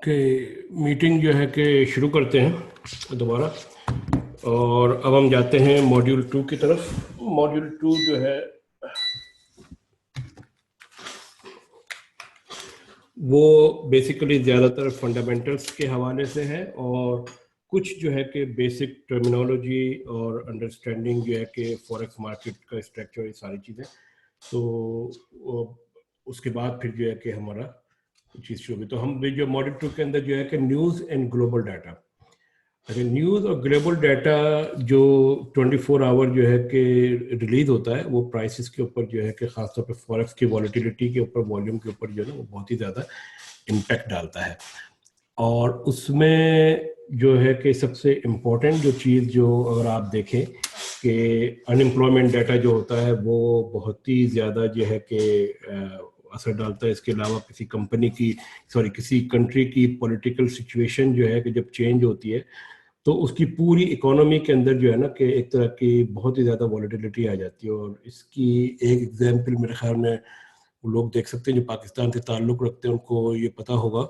कि मीटिंग जो है कि शुरू करते हैं दोबारा। और अब हम जाते हैं मॉड्यूल 2 की तरफ। मॉड्यूल 2 जो है वो बेसिकली ज़्यादातर फंडामेंटल्स के हवाले से है और कुछ जो है कि बेसिक टर्मिनोलॉजी और अंडरस्टैंडिंग जो है कि फॉरेक्स मार्केट का स्ट्रक्चर, ये सारी चीज़ें। तो उसके बाद फिर जो है कि हमारा चीज़ शुरू हुई। तो हम भी जो मॉड्यूल 2 के अंदर जो है कि न्यूज़ एंड ग्लोबल डाटा, अगर न्यूज़ और ग्लोबल डाटा जो 24 आवर जो है कि रिलीज होता है, वो प्राइसेस के ऊपर जो है कि खासतौर पे फॉरेक्स की वॉलेटिलिटी के ऊपर, वॉल्यूम के ऊपर जो है ना, वो बहुत ही ज़्यादा इम्पैक्ट डालता है। और उसमें जो है कि सबसे इम्पोर्टेंट जो चीज़ जो अगर आप देखें कि अनएम्प्लॉयमेंट डाटा जो होता है वो बहुत ही ज़्यादा जो है कि असर डालता है। इसके अलावा किसी कंपनी की, सॉरी, किसी कंट्री की पॉलिटिकल सिचुएशन जो है कि जब चेंज होती है तो उसकी पूरी इकोनॉमी के अंदर जो है ना कि एक तरह की बहुत ही ज़्यादा वॉलेटिलिटी आ जाती है। और इसकी एक एग्जांपल मेरे ख्याल में वो लोग देख सकते हैं जो पाकिस्तान से ताल्लुक़ रखते हैं, उनको ये पता होगा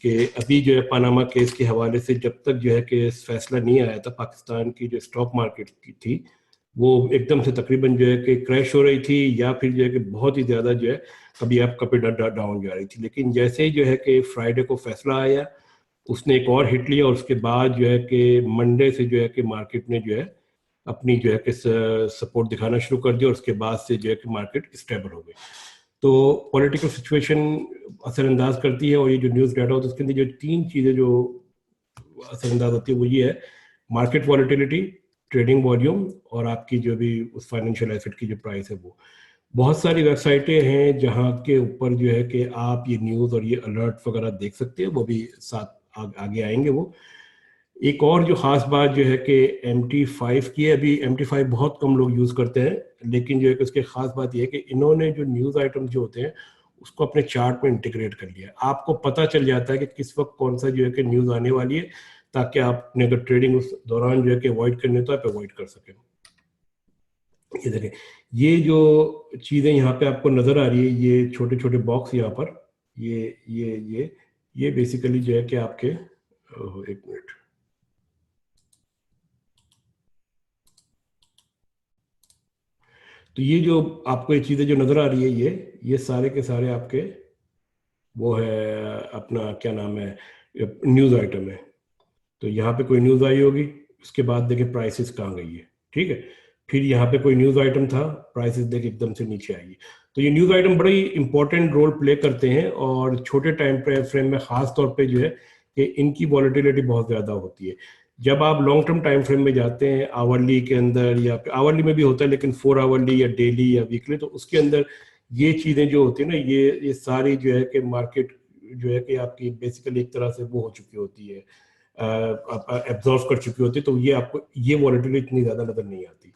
कि अभी जो है पनामा केस के हवाले से जब तक जो है कि फैसला नहीं आया था, पाकिस्तान की जो स्टॉक मार्केट की थी वो एकदम से तकरीबन जो है कि क्रैश हो रही थी, या फिर जो है कि बहुत ही ज़्यादा जो है कभी अप कभी डाउन जा रही थी। लेकिन जैसे ही जो है कि फ्राइडे को फैसला आया, उसने एक और हिट लिया और उसके बाद जो है कि मंडे से जो है कि मार्केट ने जो है अपनी जो है कि सपोर्ट दिखाना शुरू कर दिया और उसके बाद से जो है कि मार्केट स्टेबल हो गई। तो पॉलिटिकल सिचुएशन असरअंदाज करती है, और ये जो न्यूज़ डाटा होता है उसके अंदर जो तीन चीज़ें जो असरअंदाज होती है वो ये है: मार्केट वॉलिटिलिटी, ट्रेडिंग वॉल्यूम, और आपकी जो भी उस फाइनेंशियल एसेट की जो प्राइस है वो। बहुत सारी वेबसाइटें हैं जहाँ के ऊपर जो है कि आप ये न्यूज़ और ये अलर्ट वगैरह देख सकते हैं, वो भी साथ आगे आएंगे वो। एक और जो ख़ास बात जो है कि MT5 की है। अभी MT5 बहुत कम लोग यूज़ करते हैं, लेकिन जो है कि उसकी ख़ास बात ये है कि इन्होंने जो न्यूज़ आइटम जो होते हैं उसको अपने चार्ट में इंटीग्रेट कर लिया है। आपको पता चल जाता है कि किस वक्त कौन सा जो है कि न्यूज़ आने वाली है, ताकि आपने अगर ट्रेडिंग उस दौरान जो है कि अवॉइड करनी तो आप अवॉइड कर सकें। ये देखें, ये जो चीज़ें यहाँ पे आपको नज़र आ रही है, ये छोटे छोटे बॉक्स यहाँ पर, ये बेसिकली जो है कि आपके, एक मिनट, तो ये जो आपको ये चीज़ें जो नज़र आ रही है, ये सारे के सारे आपके वो है, अपना क्या नाम है, न्यूज़ आइटम है। तो यहाँ पे कोई न्यूज़ आई होगी, उसके बाद देखिए प्राइसेस कहाँ गई है, ठीक है। फिर यहाँ पे कोई न्यूज़ आइटम था, प्राइसेस देखिए एकदम से नीचे आएगी। तो ये न्यूज़ आइटम बड़ा ही इंपॉर्टेंट रोल प्ले करते हैं, और छोटे टाइम फ्रेम में ख़ास तौर पे जो है कि इनकी वॉलेटिलिटी बहुत ज़्यादा होती है। जब आप लॉन्ग टर्म टाइम फ्रेम में जाते हैं, आवरली के अंदर, या आवरली में भी होता है लेकिन 4 आवरली या डेली या वीकली, तो उसके अंदर ये चीज़ें जो होती है ना, ये सारी जो है कि मार्केट जो है कि आपकी बेसिकली एक तरह से वो हो चुकी होती है, एब्जॉर्व कर चुकी होती है, तो ये आपको ये वॉलेटिलिटी इतनी ज़्यादा नज़र नहीं आती।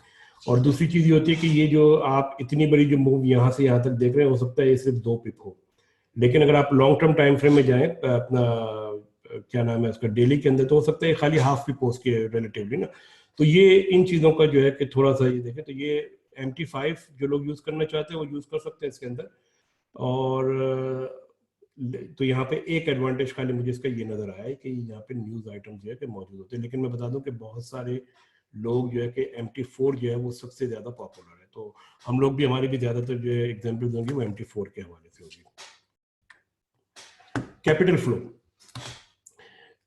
और दूसरी चीज़ ये होती है कि ये जो आप इतनी बड़ी जो मूव यहाँ से यहाँ तक देख रहे हैं, हो सकता है ये सिर्फ 2 पिप हो, लेकिन अगर आप लॉन्ग टर्म टाइम फ्रेम में जाएं, अपना क्या नाम है उसका, डेली के अंदर, तो हो सकता है खाली हाफ पिप हो उसके रिलेटिवली ना। तो ये इन चीज़ों का जो है कि थोड़ा सा ये देखें, तो ये MT5 जो लोग यूज़ करना चाहते हैं वो यूज़ कर सकते हैं इसके अंदर। और तो यहाँ पे एक एडवांटेज खाली मुझे इसका ये नज़र आया है कि यहाँ पे न्यूज़ आइटम जो है कि मौजूद होते हैं, लेकिन मैं बता दूं कि बहुत सारे लोग जो है कि MT4 जो है वो सबसे ज़्यादा पॉपुलर है। तो हम लोग भी, हमारी भी ज़्यादातर जो है एग्जाम्पल्स होंगी वो MT4 के हवाले से होगी। कैपिटल फ्लो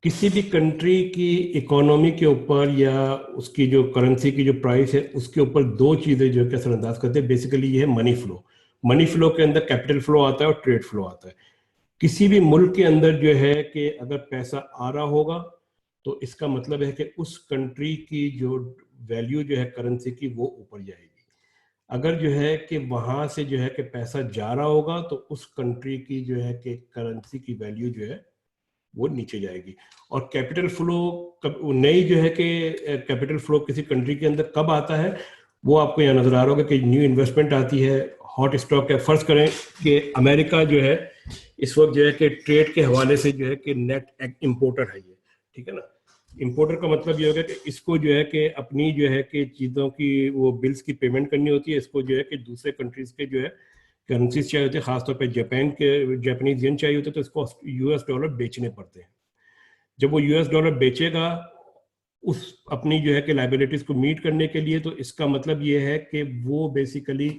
किसी भी कंट्री की इकोनॉमी के ऊपर या उसकी जो करेंसी की जो प्राइस है उसके ऊपर दो चीज़ें जो है कि असरअंदाज करते हैं। बेसिकली ये है मनी फ्लो। मनी फ्लो के अंदर कैपिटल फ्लो आता है और ट्रेड फ्लो आता है। किसी भी मुल्क के अंदर जो है कि अगर पैसा आ रहा होगा तो इसका मतलब है कि उस कंट्री की जो वैल्यू जो है करेंसी की वो ऊपर जाएगी। अगर जो है कि वहां से जो है कि पैसा जा रहा होगा तो उस कंट्री की जो है कि करेंसी की वैल्यू जो है वो नीचे जाएगी। और कैपिटल फ्लो नई जो है कि कैपिटल फ्लो किसी कंट्री के अंदर कब आता है, वो आपको यहाँ नजर आ रहा होगा कि न्यू इन्वेस्टमेंट आती है, हॉट स्टॉक है। फर्ज करें कि अमेरिका जो है इस वक्त जो है कि ट्रेड के हवाले से जो है कि नेट इंपोर्टर है ये, ठीक है ना। इंपोर्टर का मतलब ये होगा कि इसको जो है कि अपनी जो है कि चीज़ों की वो बिल्स की पेमेंट करनी होती है, इसको जो है कि दूसरे कंट्रीज के जो है करेंसीज चाहिए होती है, खासतौर पे जापान के जापानीज येन चाहिए होते हैं, तो इसको US डॉलर बेचने पड़ते हैं। जब वो यूएस डॉलर बेचेगा उस अपनी जो है कि लाइबिलिटीज को मीट करने के लिए, तो इसका मतलब ये है कि वो बेसिकली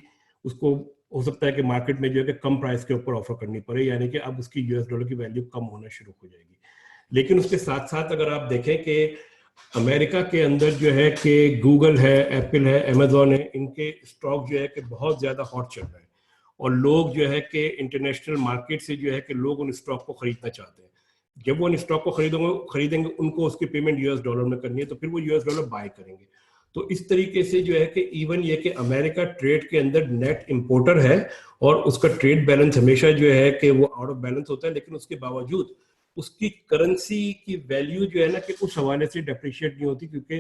उसको हो सकता है कि मार्केट में जो है कि कम प्राइस के ऊपर ऑफर करनी पड़े, यानी कि अब उसकी यूएस डॉलर की वैल्यू कम होना शुरू हो जाएगी। लेकिन उसके साथ साथ अगर आप देखें कि अमेरिका के अंदर जो है कि गूगल है, एप्पल है, अमेजोन है, इनके स्टॉक जो है कि बहुत ज्यादा हॉट चल रहे हैं और लोग जो है कि इंटरनेशनल मार्केट से जो है कि लोग उन स्टॉक को खरीदना चाहते हैं। जब वो उन स्टॉक को खरीदेंगे उनको उसकी पेमेंट यूएस डॉलर में करनी है, तो फिर वो यूएस डॉलर बाय करेंगे। तो इस तरीके से जो है कि इवन ये कि अमेरिका ट्रेड के अंदर नेट इंपोर्टर है और उसका ट्रेड बैलेंस हमेशा जो है कि वो आउट ऑफ बैलेंस होता है, लेकिन उसके बावजूद उसकी करेंसी की वैल्यू जो है ना कि उस हवाले से डेप्रिशिएट नहीं होती, क्योंकि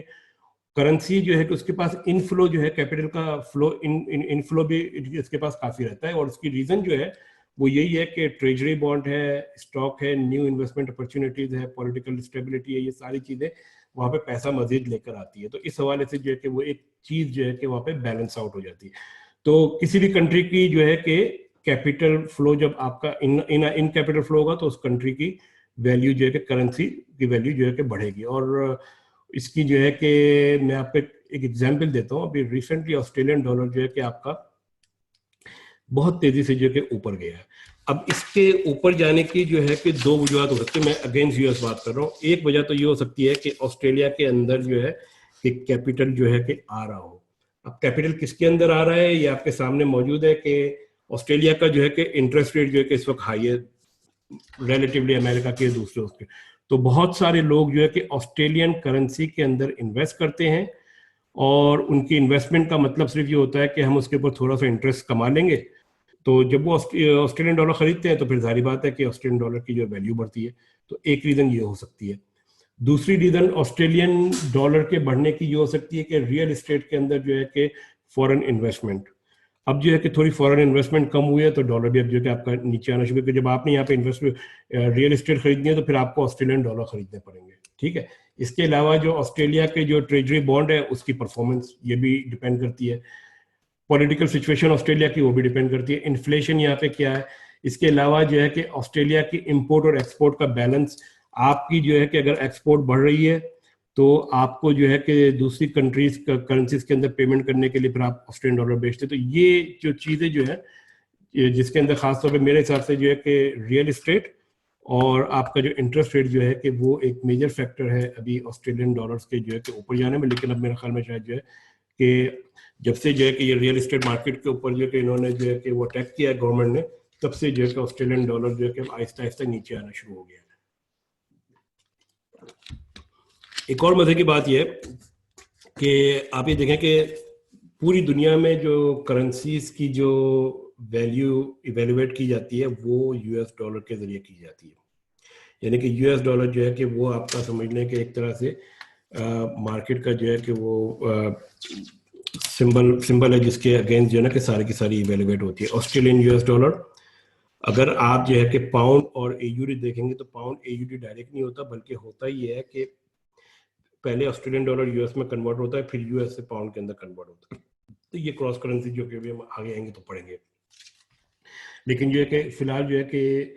करेंसी जो है कि उसके पास इनफ्लो जो है, कैपिटल का फ्लो, इनफ्लो भी इसके पास काफी रहता है। और उसकी रीजन जो है वो यही है कि ट्रेजरी बॉन्ड है, स्टॉक है, न्यू इन्वेस्टमेंट अपॉर्चुनिटीज है, पॉलिटिकल स्टेबिलिटी है, ये सारी चीजें वहां पे पैसा मजीद लेकर आती है। तो इस हवाले से जो है कि वो एक चीज जो है कि वहां पे बैलेंस आउट हो जाती है। तो किसी भी कंट्री की जो है कि कैपिटल फ्लो जब आपका इन कैपिटल फ्लो होगा तो उस कंट्री की वैल्यू जो है कि करेंसी की वैल्यू जो है कि बढ़ेगी। और इसकी जो है कि मैं आपको एक एग्जांपल देता हूँ। अभी रिसेंटली ऑस्ट्रेलियन डॉलर जो है कि आपका बहुत तेजी से जो है कि ऊपर गया है। अब इसके ऊपर जाने की जो है कि दो वजूहत हो सकती है। मैं अगेंस्ट यूएस बात कर रहा हूँ। एक वजह तो ये हो सकती है कि ऑस्ट्रेलिया के अंदर जो है कि कैपिटल जो है कि आ रहा हो। अब कैपिटल किसके अंदर आ रहा है ये आपके सामने मौजूद है कि ऑस्ट्रेलिया का जो है कि इंटरेस्ट रेट जो है कि इस वक्त हाई है रिलेटिवली अमेरिका के दूसरे उसके। तो बहुत सारे लोग जो है कि ऑस्ट्रेलियन करेंसी के अंदर इन्वेस्ट करते हैं और उनकी इन्वेस्टमेंट का मतलब सिर्फ ये होता है कि हम उसके ऊपर थोड़ा सा इंटरेस्ट कमा लेंगे। तो जब वो ऑस्ट्रेलियन डॉलर खरीदते हैं तो फिर जाहिर बात है कि ऑस्ट्रेलियन डॉलर की जो वैल्यू बढ़ती है। तो एक रीजन ये हो सकती है। दूसरी रीजन ऑस्ट्रेलियन डॉलर के बढ़ने की ये हो सकती है कि रियल एस्टेट के अंदर जो है कि फॉरेन इन्वेस्टमेंट, अब जो है कि थोड़ी फॉरेन इन्वेस्टमेंट कम हुई है तो डॉलर भी अब जो है कि आपका नीचे आना शुरू, जब आपने यहाँ पे इन्वेस्ट रियल एस्टेट खरीदनी है तो फिर आपको ऑस्ट्रेलियन डॉलर खरीदने पड़ेंगे। ठीक है। इसके अलावा जो ऑस्ट्रेलिया के जो ट्रेजरी बॉन्ड है उसकी परफॉर्मेंस ये भी डिपेंड करती है। पॉलिटिकल सिचुएशन ऑस्ट्रेलिया की वो भी डिपेंड करती है। इन्फ्लेशन यहाँ पे क्या है। इसके अलावा जो है कि ऑस्ट्रेलिया की इंपोर्ट और एक्सपोर्ट का बैलेंस, आपकी जो है कि अगर एक्सपोर्ट बढ़ रही है तो आपको जो है कि दूसरी कंट्रीज करेंसीज के अंदर पेमेंट करने के लिए फिर आप ऑस्ट्रेलियन डॉलर बेचते। तो ये जो चीजें जो है जिसके अंदर खासतौर पर मेरे हिसाब से जो है कि रियल एस्टेट और आपका जो इंटरेस्ट रेट जो है कि वो एक मेजर फैक्टर है अभी ऑस्ट्रेलियन डॉलर्स के जो है कि ऊपर जाने में। लेकिन अब मेरे ख्याल में शायद जो है कि जब से जो है कि ये रियल एस्टेट मार्केट के ऊपर जो है कि इन्होंने जो है कि वो अटैक किया है गवर्नमेंट ने, तब से जो है कि ऑस्ट्रेलियन डॉलर जो है कि आहिस्ता आहिस्ता नीचे आना शुरू हो गया है। एक और मजे की बात यह है कि आप ये देखें कि पूरी दुनिया में जो करेंसीज की जो वैल्यू इवेल्युएट की जाती है वो यूएस डॉलर के जरिए की जाती है। यानी कि यूएस डॉलर जो है कि वो आपका समझ लें कि एक तरह से मार्केट का जो है कि वो सिंबल है जिसके अगेंस्ट जो है ना कि सारी की सारी इवेल्युएट होती है। ऑस्ट्रेलियन यूएस डॉलर, अगर आप जो है कि पाउंड और एयूडी देखेंगे तो पाउंड एयूडी डायरेक्ट नहीं होता, बल्कि होता ही है कि पहले ऑस्ट्रेलियन डॉलर यूएस में कन्वर्ट होता है, फिर यूएस से पाउंड के अंदर कन्वर्ट होता है। तो ये क्रॉस करेंसी जो कि हम आगे आएंगे तो पढ़ेंगे। लेकिन जो है कि फिलहाल जो है कि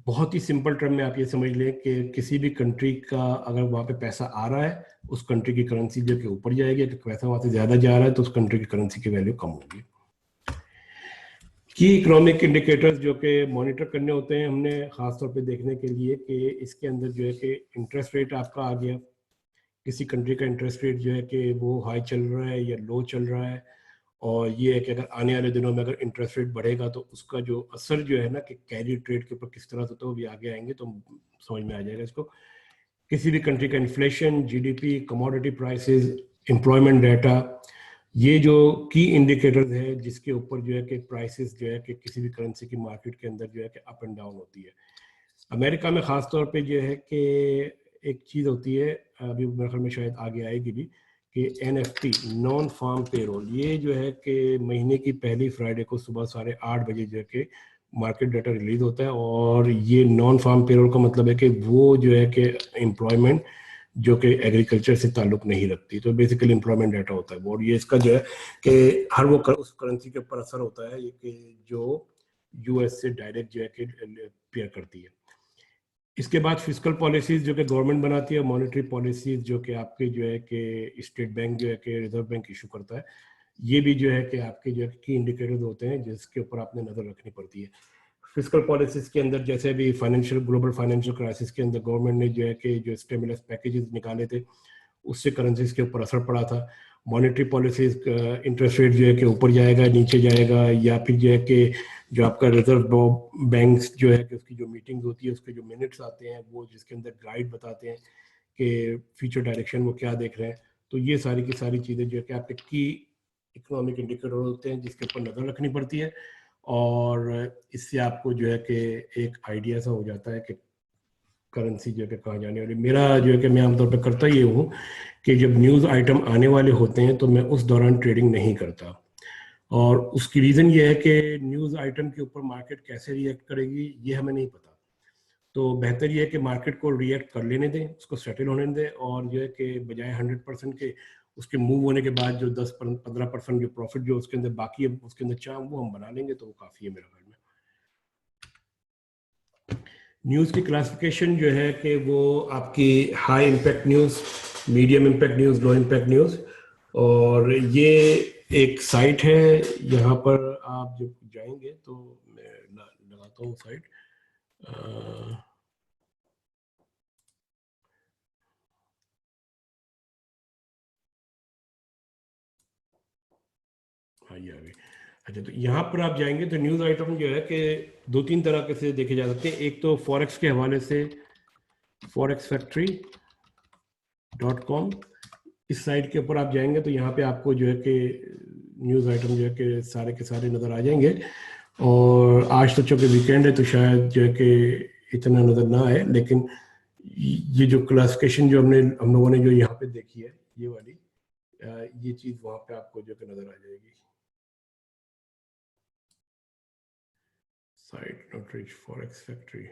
बहुत ही सिंपल टर्म में आप ये समझ लें कि किसी भी कंट्री का अगर वहाँ पे पैसा आ रहा है उस कंट्री की करेंसी जो कि ऊपर जाएगी, अगर पैसा वहाँ से ज्यादा जा रहा है तो उस कंट्री की करेंसी की वैल्यू कम होगी। की इकोनॉमिक इंडिकेटर्स जो कि मॉनिटर करने होते हैं हमने खासतौर पे देखने के लिए कि इसके अंदर जो है कि इंटरेस्ट रेट आपका आ गया, किसी कंट्री का इंटरेस्ट रेट जो है कि वो हाई चल रहा है या लो चल रहा है। और ये है कि अगर आने वाले दिनों में अगर इंटरेस्ट रेट बढ़ेगा तो उसका जो असर जो है ना कि कैरी ट्रेड के ऊपर किस तरह से होता है वो भी आगे आएंगे तो समझ में आ जाएगा इसको। किसी भी कंट्री का inflation, GDP, commodity prices, employment data, ये जो की इंडिकेटर्स है जिसके ऊपर जो है कि प्राइसेस जो है कि किसी भी करेंसी की मार्केट के अंदर जो है कि अप एंड डाउन होती है। अमेरिका में खासतौर पे जो है कि एक चीज़ होती है, अभी मेरे ख्याल में शायद आगे आएगी भी, कि एनएफपी, नॉन फार्म पेरोल, ये जो है कि महीने की पहली फ्राइडे को सुबह 8:30 बजे जो है कि मार्केट डाटा रिलीज होता है। और ये नॉन फार्म पेरोल का मतलब है कि वो जो है कि एम्प्लॉयमेंट जो कि एग्रीकल्चर से ताल्लुक नहीं रखती, तो बेसिकली एम्प्लॉयमेंट डाटा होता है। और ये इसका जो है कि हर वो उस करेंसी के ऊपर असर होता है ये कि जो यूएस से डायरेक्ट जो है कि पेयर करती है। इसके बाद फिस्कल पॉलिसीज जो कि गवर्नमेंट बनाती है, मॉनेटरी पॉलिसीज जो कि आपके जो है कि स्टेट बैंक जो है कि रिजर्व बैंक इशू करता है, ये भी जो है कि आपके जो है की इंडिकेटर्स होते हैं जिसके ऊपर आपने नजर रखनी पड़ती है। फिस्कल पॉलिसीज के अंदर जैसे अभी ग्लोबल फाइनेंशियल क्राइसिस के अंदर गवर्नमेंट ने जो है कि जो स्टिमुलस पैकेजेस निकाले थे उससे करेंसीज के ऊपर असर पड़ा था। मॉनेटरी पॉलिसीज इंटरेस्ट रेट जो है कि ऊपर जाएगा नीचे जाएगा, या फिर जो है कि जो आपका रिजर्व बैंक्स जो है कि उसकी जो मीटिंग्स होती है उसके जो मिनट्स आते हैं वो जिसके अंदर गाइड बताते हैं कि फ्यूचर डायरेक्शन वो क्या देख रहे हैं। तो ये सारी की सारी चीज़ें जो है कि आपके की इकोनॉमिक इंडिकेटर होते हैं जिसके ऊपर नज़र रखनी पड़ती है, और इससे आपको जो है कि एक आइडिया सा हो जाता है कि करेंसी जो है कहाँ जाने वाली। मेरा जो है कि मैं आमतौर पर करता ये हूँ कि जब न्यूज़ आइटम आने वाले होते हैं तो मैं उस दौरान ट्रेडिंग नहीं करता, और उसकी रीज़न ये है कि न्यूज़ आइटम के ऊपर मार्केट कैसे रिएक्ट करेगी ये हमें नहीं पता। तो बेहतर ये है कि मार्केट को रिएक्ट कर लेने दें, उसको सेटल होने दें, और जो है कि बजाय 100% के उसके मूव होने के बाद जो 10-15% जो प्रॉफिट जो उसके अंदर बाकी है उसके अंदर चाह वो हम बना लेंगे तो वो काफ़ी है मेरे ख्याल में। न्यूज़ की क्लासिफिकेशन जो है कि वो आपकी high impact news, medium impact news, low impact news, और ये एक साइट है, यहाँ पर आप जब जाएंगे तो मैं लगाता हूँ साइट। हाँ ये आ गई। अच्छा, तो यहाँ पर आप जाएंगे तो न्यूज़ आइटम जो है कि 2-3 तरह से देखे जा सकते हैं। एक तो फॉरेक्स के हवाले से forexfactory.com, इस साइट के ऊपर आप जाएंगे तो यहाँ पे आपको जो है कि न्यूज़ आइटम जो है कि सारे के सारे नज़र आ जाएंगे। और आज तो चूँकि वीकेंड है तो शायद जो है कि इतना नज़र ना आए, लेकिन ये जो क्लासिफिकेशन जो हम लोगों ने जो यहाँ पे देखी है ये वाली, ये चीज़ वहाँ पे आपको जो कि नज़र आ जाएगी। Site not rich forex factory.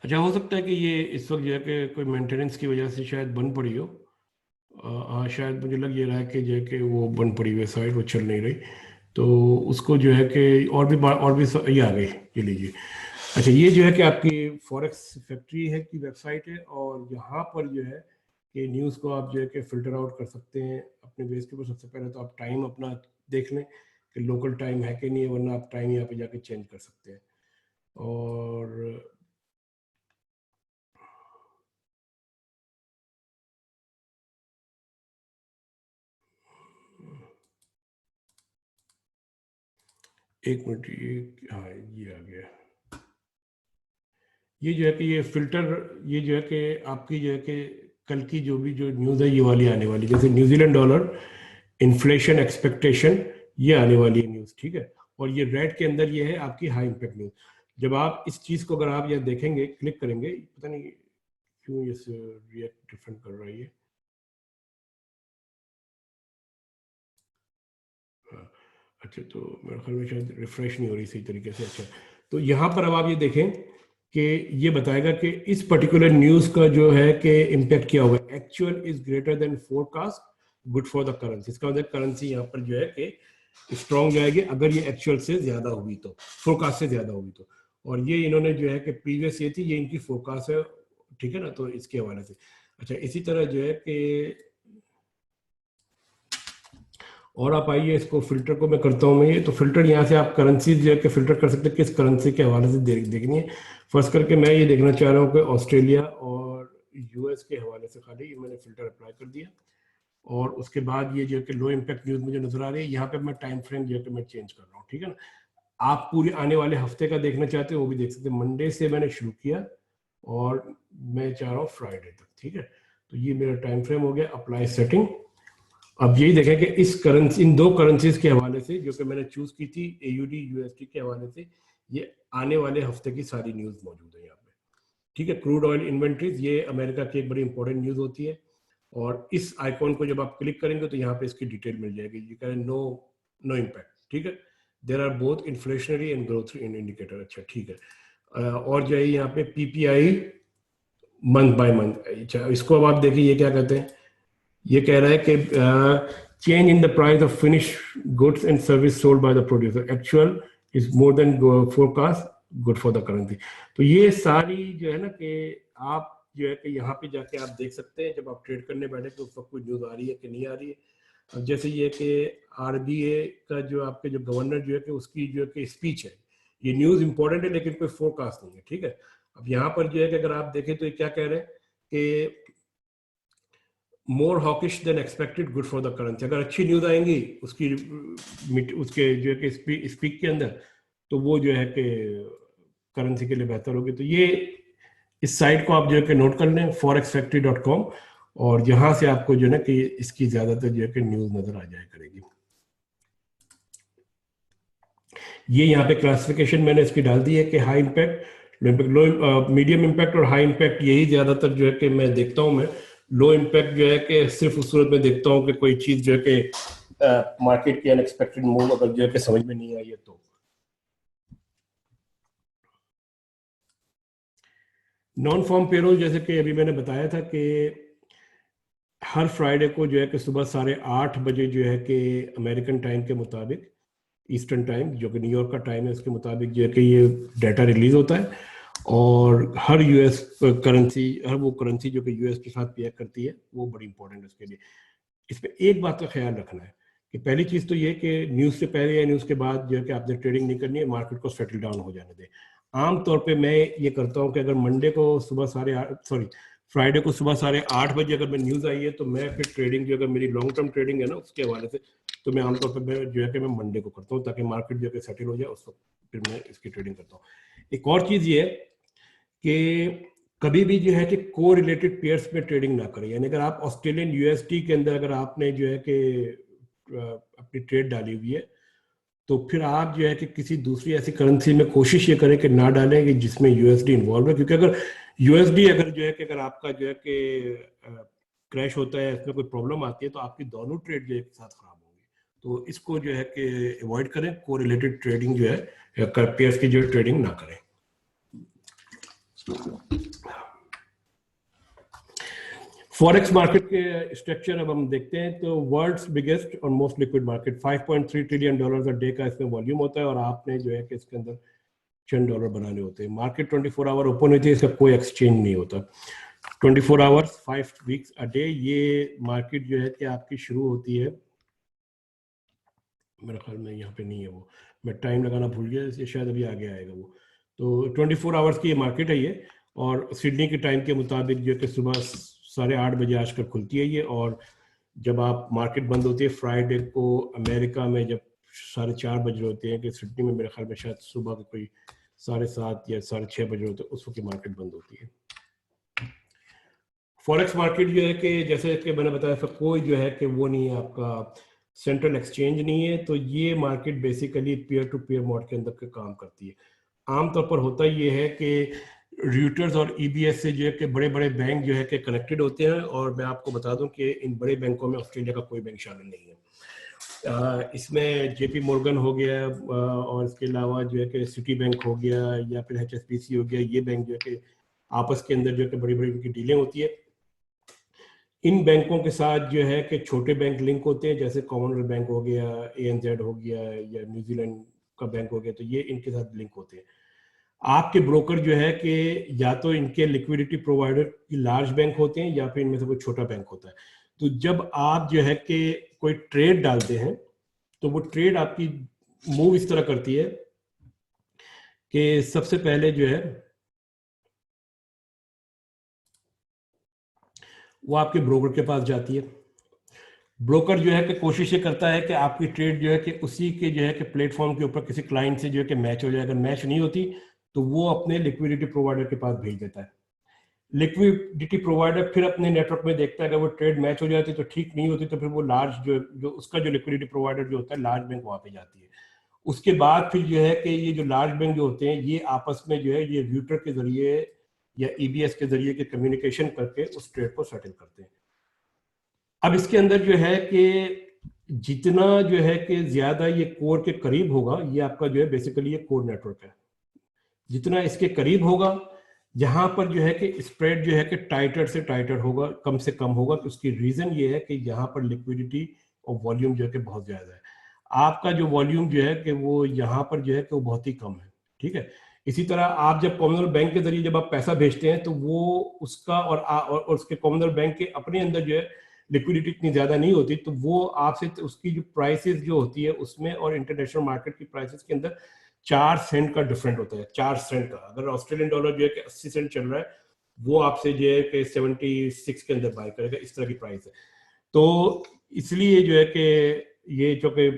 अच्छा, हो सकता है कि ये इस वक्त जो है कि कोई मेंटेनेंस की वजह से शायद बंद पड़ी हो। हाँ, शायद मुझे लग ये रहा है कि जो है कि वो बंद पड़ी हुई साइट, वो चल नहीं रही, तो उसको जो है कि ये आ गई, ये लीजिए। अच्छा, ये जो है कि आपकी फॉरेक्स फैक्ट्री है की वेबसाइट है, और यहाँ पर जो है कि न्यूज़ को आप जो है कि फ़िल्टर आउट कर सकते हैं अपने बेस के ऊपर। सबसे पहले तो आप टाइम अपना देख लें कि लोकल टाइम है कि नहीं है, वरना आप टाइम यहाँ पे जाके चेंज कर सकते हैं। और एक मिनट, ये हाँ ये आ गया। ये जो है कि ये फिल्टर, ये जो है कि आपकी जो है कि कल की जो भी जो न्यूज़ है ये वाली आने वाली, जैसे न्यूजीलैंड डॉलर इन्फ्लेशन एक्सपेक्टेशन, ये आने वाली है न्यूज़, ठीक है। और ये रेड के अंदर ये है आपकी हाई इम्पैक्ट न्यूज़। जब आप इस चीज़ को अगर आप यहाँ देखेंगे, क्लिक करेंगे, पता नहीं क्यों ये रिएक्ट डिफरेंट कर रहा है ये। हाँ, अच्छा, तो मेरे ख्याल में शायद रिफ्रेश नहीं हो रही सही तरीके से। अच्छा, तो यहाँ पर अब आप ये देखें कि ये बताएगा कि इस पर्टिकुलर न्यूज़ का जो है कि इम्पैक्ट क्या होगा। Actual is greater than forecast, good for the currency. इसका मतलब करेंसी यहाँ पर जो है कि स्ट्रॉन्ग जाएगी अगर ये एक्चुअल से ज्यादा हुई तो, फोरकास्ट से ज्यादा हुई तो। और ये इन्होंने जो है कि प्रीवियस ये थी, ये इनकी फोरकास्ट है, ठीक है ना, तो इसके हवाले से। अच्छा, इसी तरह जो है कि और आप आइए, इसको फिल्टर को मैं करता हूँ मैं ये, तो फिल्टर यहाँ से आप करेंसी जो है कि फिल्टर कर सकते हैं किस करेंसी के हवाले से देखनी है। फर्स्ट करके मैं ये देखना चाह रहा हूँ कि ऑस्ट्रेलिया और यूएस के हवाले से खाली ये मैंने फिल्टर अप्लाई कर दिया। और उसके बाद ये जो है कि लो इम्पैक्ट न्यूज मुझे नजर आ रही है, यहाँ पे मैं टाइम फ्रेम जो है कि मैं चेंज कर रहा हूँ, ठीक है ना। आप पूरे आने वाले हफ्ते का देखना चाहते हो वो भी देख सकते हैं। मंडे से मैंने शुरू किया और मैं चाह रहा हूँ फ्राइडे तक, ठीक है। तो ये मेरा टाइम फ्रेम हो गया, अप्लाई सेटिंग। अब यही देखें कि इस करेंसी, इन दो करेंसीज के हवाले से जो कि मैंने चूज की थी एयूडी यूएसडी के हवाले से, ये आने वाले हफ्ते की सारी न्यूज मौजूद है यहाँ पे। ठीक है, क्रूड ऑयल इन्वेंट्रीज, ये अमेरिका की एक बड़ी इंपॉर्टेंट न्यूज होती है। और इस आइकॉन को जब आप क्लिक करेंगे तो यहाँ पे इसकी डिटेल मिल जाएगी। यू कैन नो इम्पैक्ट, ठीक है। There are both inflationary and growth indicator. अच्छा ठीक है। और जो है यहाँ पे पीपीआई मंथ बाय मंथ, अच्छा इसको अब आप देखिए ये क्या कहते हैं। ये कह रहा है कि change in the price of finish goods and service sold by the producer actual is more than forecast, good for the currency. तो ये सारी जो है ना कि आप जो है कि यहाँ पे जाके आप देख सकते हैं जब आप ट्रेड करने बैठे तो उस वक्त कोई न्यूज आ रही है कि नहीं आ रही है। अब जैसे ये कि आरबीए का जो आपके जो गवर्नर जो है कि उसकी जो है कि स्पीच है, ये न्यूज इंपॉर्टेंट है लेकिन कोई फोरकास्ट नहीं है, ठीक है। अब यहाँ पर जो है कि अगर आप देखें तो ये क्या कह रहे हैं कि more hawkish than expected, good for the currency. अगर अच्छी न्यूज आएंगी उसके जो है कि स्पीक के अंदर, तो वो जो है कि करेंसी के लिए बेहतर होगी। तो ये इस साइट को आप जो है कि नोट कर लें, forexfactory.com, और यहाँ से आपको जो है ना कि इसकी ज्यादातर जो है कि न्यूज नजर आ जाया करेगी। ये यहाँ पे क्लासिफिकेशन मैंने इसकी डाल दी है कि हाई इम्पैक्ट, लो, मीडियम इम्पैक्ट और हाई इम्पैक्ट, यही ज्यादातर जो है कि मैं देखता हूँ। मैं लो इम्पैक्ट जो है कि सिर्फ उस सूरत में देखता हूँ कि कोई चीज जो है कि मार्केट की अनएक्सपेक्टेड मूव अगर जो है कि समझ में नहीं आई है तो। नॉन फॉर्म पेरोल, जैसे कि अभी मैंने बताया था कि हर फ्राइडे को जो है कि सुबह 8:30 बजे जो है कि अमेरिकन टाइम के मुताबिक, ईस्टर्न टाइम जो कि न्यूयॉर्क का टाइम है, उसके मुताबिक जो है कि ये डाटा रिलीज होता है। और हर यूएस करेंसी, हर वो करेंसी जो कि यूएस के साथ पेयर करती है, वो बड़ी इंपॉर्टेंट है उसके लिए। इसमें एक बात का ख्याल रखना है कि पहली चीज तो ये कि न्यूज से पहले या न्यूज के बाद जो है कि आपने ट्रेडिंग नहीं करनी है, मार्केट को सेटल डाउन हो जाने दें। आमतौर पे मैं ये करता हूँ कि अगर मंडे को सुबह फ्राइडे को सुबह 8:30 बजे अगर मैं न्यूज आई है तो मैं फिर ट्रेडिंग जो अगर मेरी लॉन्ग टर्म ट्रेडिंग है ना उसके हवाले से, तो मैं आमतौर पर मैं जो है कि मैं मंडे को करता हूँ ताकि मार्केट जो है सेटल हो जाए, उस वक्त फिर मैं इसकी ट्रेडिंग करता हूँ। एक और चीज ये है कि कभी भी जो है कि को रिलेटेड पेयर्स में ट्रेडिंग ना करें। यानी अगर आप ऑस्ट्रेलियन यूएसडी के अंदर अगर आपने जो है कि अपनी ट्रेड डाली हुई है, तो फिर आप जो है कि किसी दूसरी ऐसी करेंसी में कोशिश ये करें कि ना डालें कि जिसमें यूएसडी इन्वॉल्व है, क्योंकि अगर यूएसडी अगर जो है कि अगर आपका जो है कि क्रैश होता है, इसमें कोई प्रॉब्लम आती है, तो आपकी दोनों ट्रेड जो एक साथ खराब होंगी। तो इसको जो है कि अवॉइड करें, को रिलेटेड ट्रेडिंग जो है पेयर्स की जो ट्रेडिंग ना करें। फॉरेक्स मार्केट के स्ट्रक्चर अब हम देखते हैं तो वर्ल्ड्स बिगेस्ट और most liquid market, $5.3 trillion a day का इसमें वॉल्यूम होता है, और आपने जो है कि इसके अंदर $10 बनाने होते हैं। मार्केट 24 आवर ओपन होती है, इसका कोई एक्सचेंज नहीं होता। 24 आवर्स 5 वीक्स अ डे। ये मार्केट जो है कि आपकी शुरू होती है, मेरे ख्याल में यहाँ पे नहीं है वो, मैं टाइम लगाना भूल गया, इसलिए शायद अभी आगे आएगा वो। तो 24 आवर्स की ये मार्केट है ये, और सिडनी के टाइम के मुताबिक जो कि सुबह 8:30 बजे आजकल खुलती है ये। और जब आप मार्केट बंद होती है फ्राइडे को अमेरिका में, जब 4:30 बज रहे होते हैं, कि सिडनी में मेरे ख्याल में शायद सुबह के कोई 7:30 या 6:30 बज रहे होते हैं, उस वक्त मार्केट बंद होती है। फॉरेक्स मार्केट जो है कि जैसे कि मैंने बताया था, कोई जो है कि वो नहीं है, आपका सेंट्रल एक्सचेंज नहीं है। तो ये market basically peer to peer mode के अंदर के काम करती है। आमतौर पर होता ये है कि रूटर्स और ईबीएस से जो है कि बड़े बड़े बैंक जो है कि कनेक्टेड होते हैं, और मैं आपको बता दूं कि इन बड़े बैंकों में ऑस्ट्रेलिया का कोई बैंक शामिल नहीं है। इसमें जेपी मॉर्गन हो गया, और इसके अलावा जो है कि सिटी बैंक हो गया, या फिर एचएसबीसी हो गया, ये बैंक जो है कि आपस के अंदर जो है कि बड़ी बड़ी उनकी डीलिंग होती है। इन बैंकों के साथ जो है कि छोटे बैंक लिंक होते हैं, जैसे कॉमनवेल्थ बैंक हो गया, एएनजेड हो गया, या न्यूजीलैंड का बैंक हो गया, तो ये इनके साथ लिंक होते हैं। आपके ब्रोकर जो है कि या तो इनके लिक्विडिटी प्रोवाइडर की लार्ज बैंक होते हैं, या फिर इनमें से कोई छोटा बैंक होता है। तो जब आप जो है कि कोई ट्रेड डालते हैं, तो वो ट्रेड आपकी मूव इस तरह करती है कि सबसे पहले जो है वो आपके ब्रोकर के पास जाती है। ब्रोकर जो है कि कोशिश ये करता है कि आपकी ट्रेड जो है कि उसी के जो है कि प्लेटफॉर्म के ऊपर किसी क्लाइंट से जो है कि मैच हो जाए। अगर मैच नहीं होती तो वो अपने लिक्विडिटी प्रोवाइडर के पास भेज देता है। लिक्विडिटी प्रोवाइडर फिर अपने नेटवर्क में देखता है, अगर वो ट्रेड मैच हो जाती तो ठीक, नहीं होती तो फिर वो लार्ज जो उसका जो लिक्विडिटी प्रोवाइडर जो होता है, लार्ज बैंक, वहां पे जाती है। उसके बाद फिर जो है कि ये जो लार्ज बैंक जो होते हैं, ये आपस में जो है ये रूटर के जरिए या EBS के जरिए के कम्युनिकेशन करके उस ट्रेड को सेटल करते हैं। अब इसके अंदर जो है कि जितना जो है कि ज्यादा ये कोर के करीब होगा, ये आपका जो है बेसिकली ये कोर नेटवर्क है, जितना इसके करीब होगा जहां पर जो है कि स्प्रेड जो है कि टाइटर से टाइटर होगा, कम से कम होगा। तो उसकी रीजन ये है कि यहाँ पर लिक्विडिटी और वॉल्यूम जो है कि बहुत ज्यादा है। आपका जो वॉल्यूम जो है कि वो यहाँ पर जो है कि वो बहुत ही कम है, ठीक है। इसी तरह आप जब कॉमनवेल्थ बैंक के जरिए जब आप पैसा भेजते हैं तो वो उसका और उसके कॉमनवेल्थ बैंक के अपने अंदर जो है लिक्विडिटी इतनी ज्यादा नहीं होती, तो वो आपसे उसकी जो प्राइसेस जो होती है उसमें और इंटरनेशनल मार्केट की प्राइसेस के अंदर 4 सेंट का डिफरेंट होता है। 4 सेंट का, अगर ऑस्ट्रेलियन डॉलर जो है कि 80 सेंट चल रहा है, वो आपसे जो है कि 76 के अंदर बाय करेगा, इस तरह की प्राइस है। तो इसलिए जो है कि ये जो कि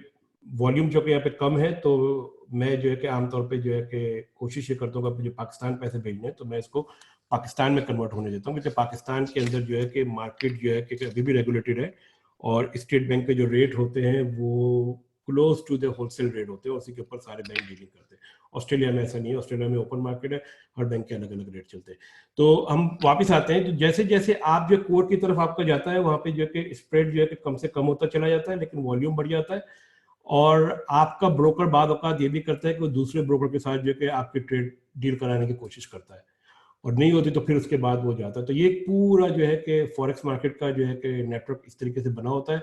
वॉल्यूम जो कि यहाँ पे कम है, तो मैं जो है कि आमतौर पे जो है कि कोशिश ये करता हूँ कि जो पाकिस्तान पैसे भेजने हैं तो मैं इसको पाकिस्तान में कन्वर्ट होने देता हूँ, क्योंकि पाकिस्तान के अंदर जो है कि मार्केट जो है कि अभी भी रेगुलेटेड है और स्टेट बैंक के जो रेट होते हैं वो close to the wholesale rate होते हैं, उसी के ऊपर सारे बैंक डीलिंग करते हैं। ऑस्ट्रेलिया में ऐसा नहीं है, ऑस्ट्रेलिया में ओपन मार्केट है, हर बैंक के अलग अलग रेट चलते हैं। तो हम वापस आते हैं, तो जैसे जैसे आप जो कोर की तरफ आपका जाता है वहां पे जो है कि स्प्रेड जो है कि कम से कम होता चला जाता है, लेकिन वॉल्यूम बढ़ जाता है। और आपका ब्रोकर बाद औकात ये भी करता है कि वो दूसरे ब्रोकर के साथ जो है कि आपकी ट्रेड डील कराने की कोशिश करता है, और नहीं होती तो फिर उसके बाद वो जाता है। तो ये पूरा जो है कि फॉरेक्स मार्केट का जो है कि नेटवर्क इस तरीके से बना होता है।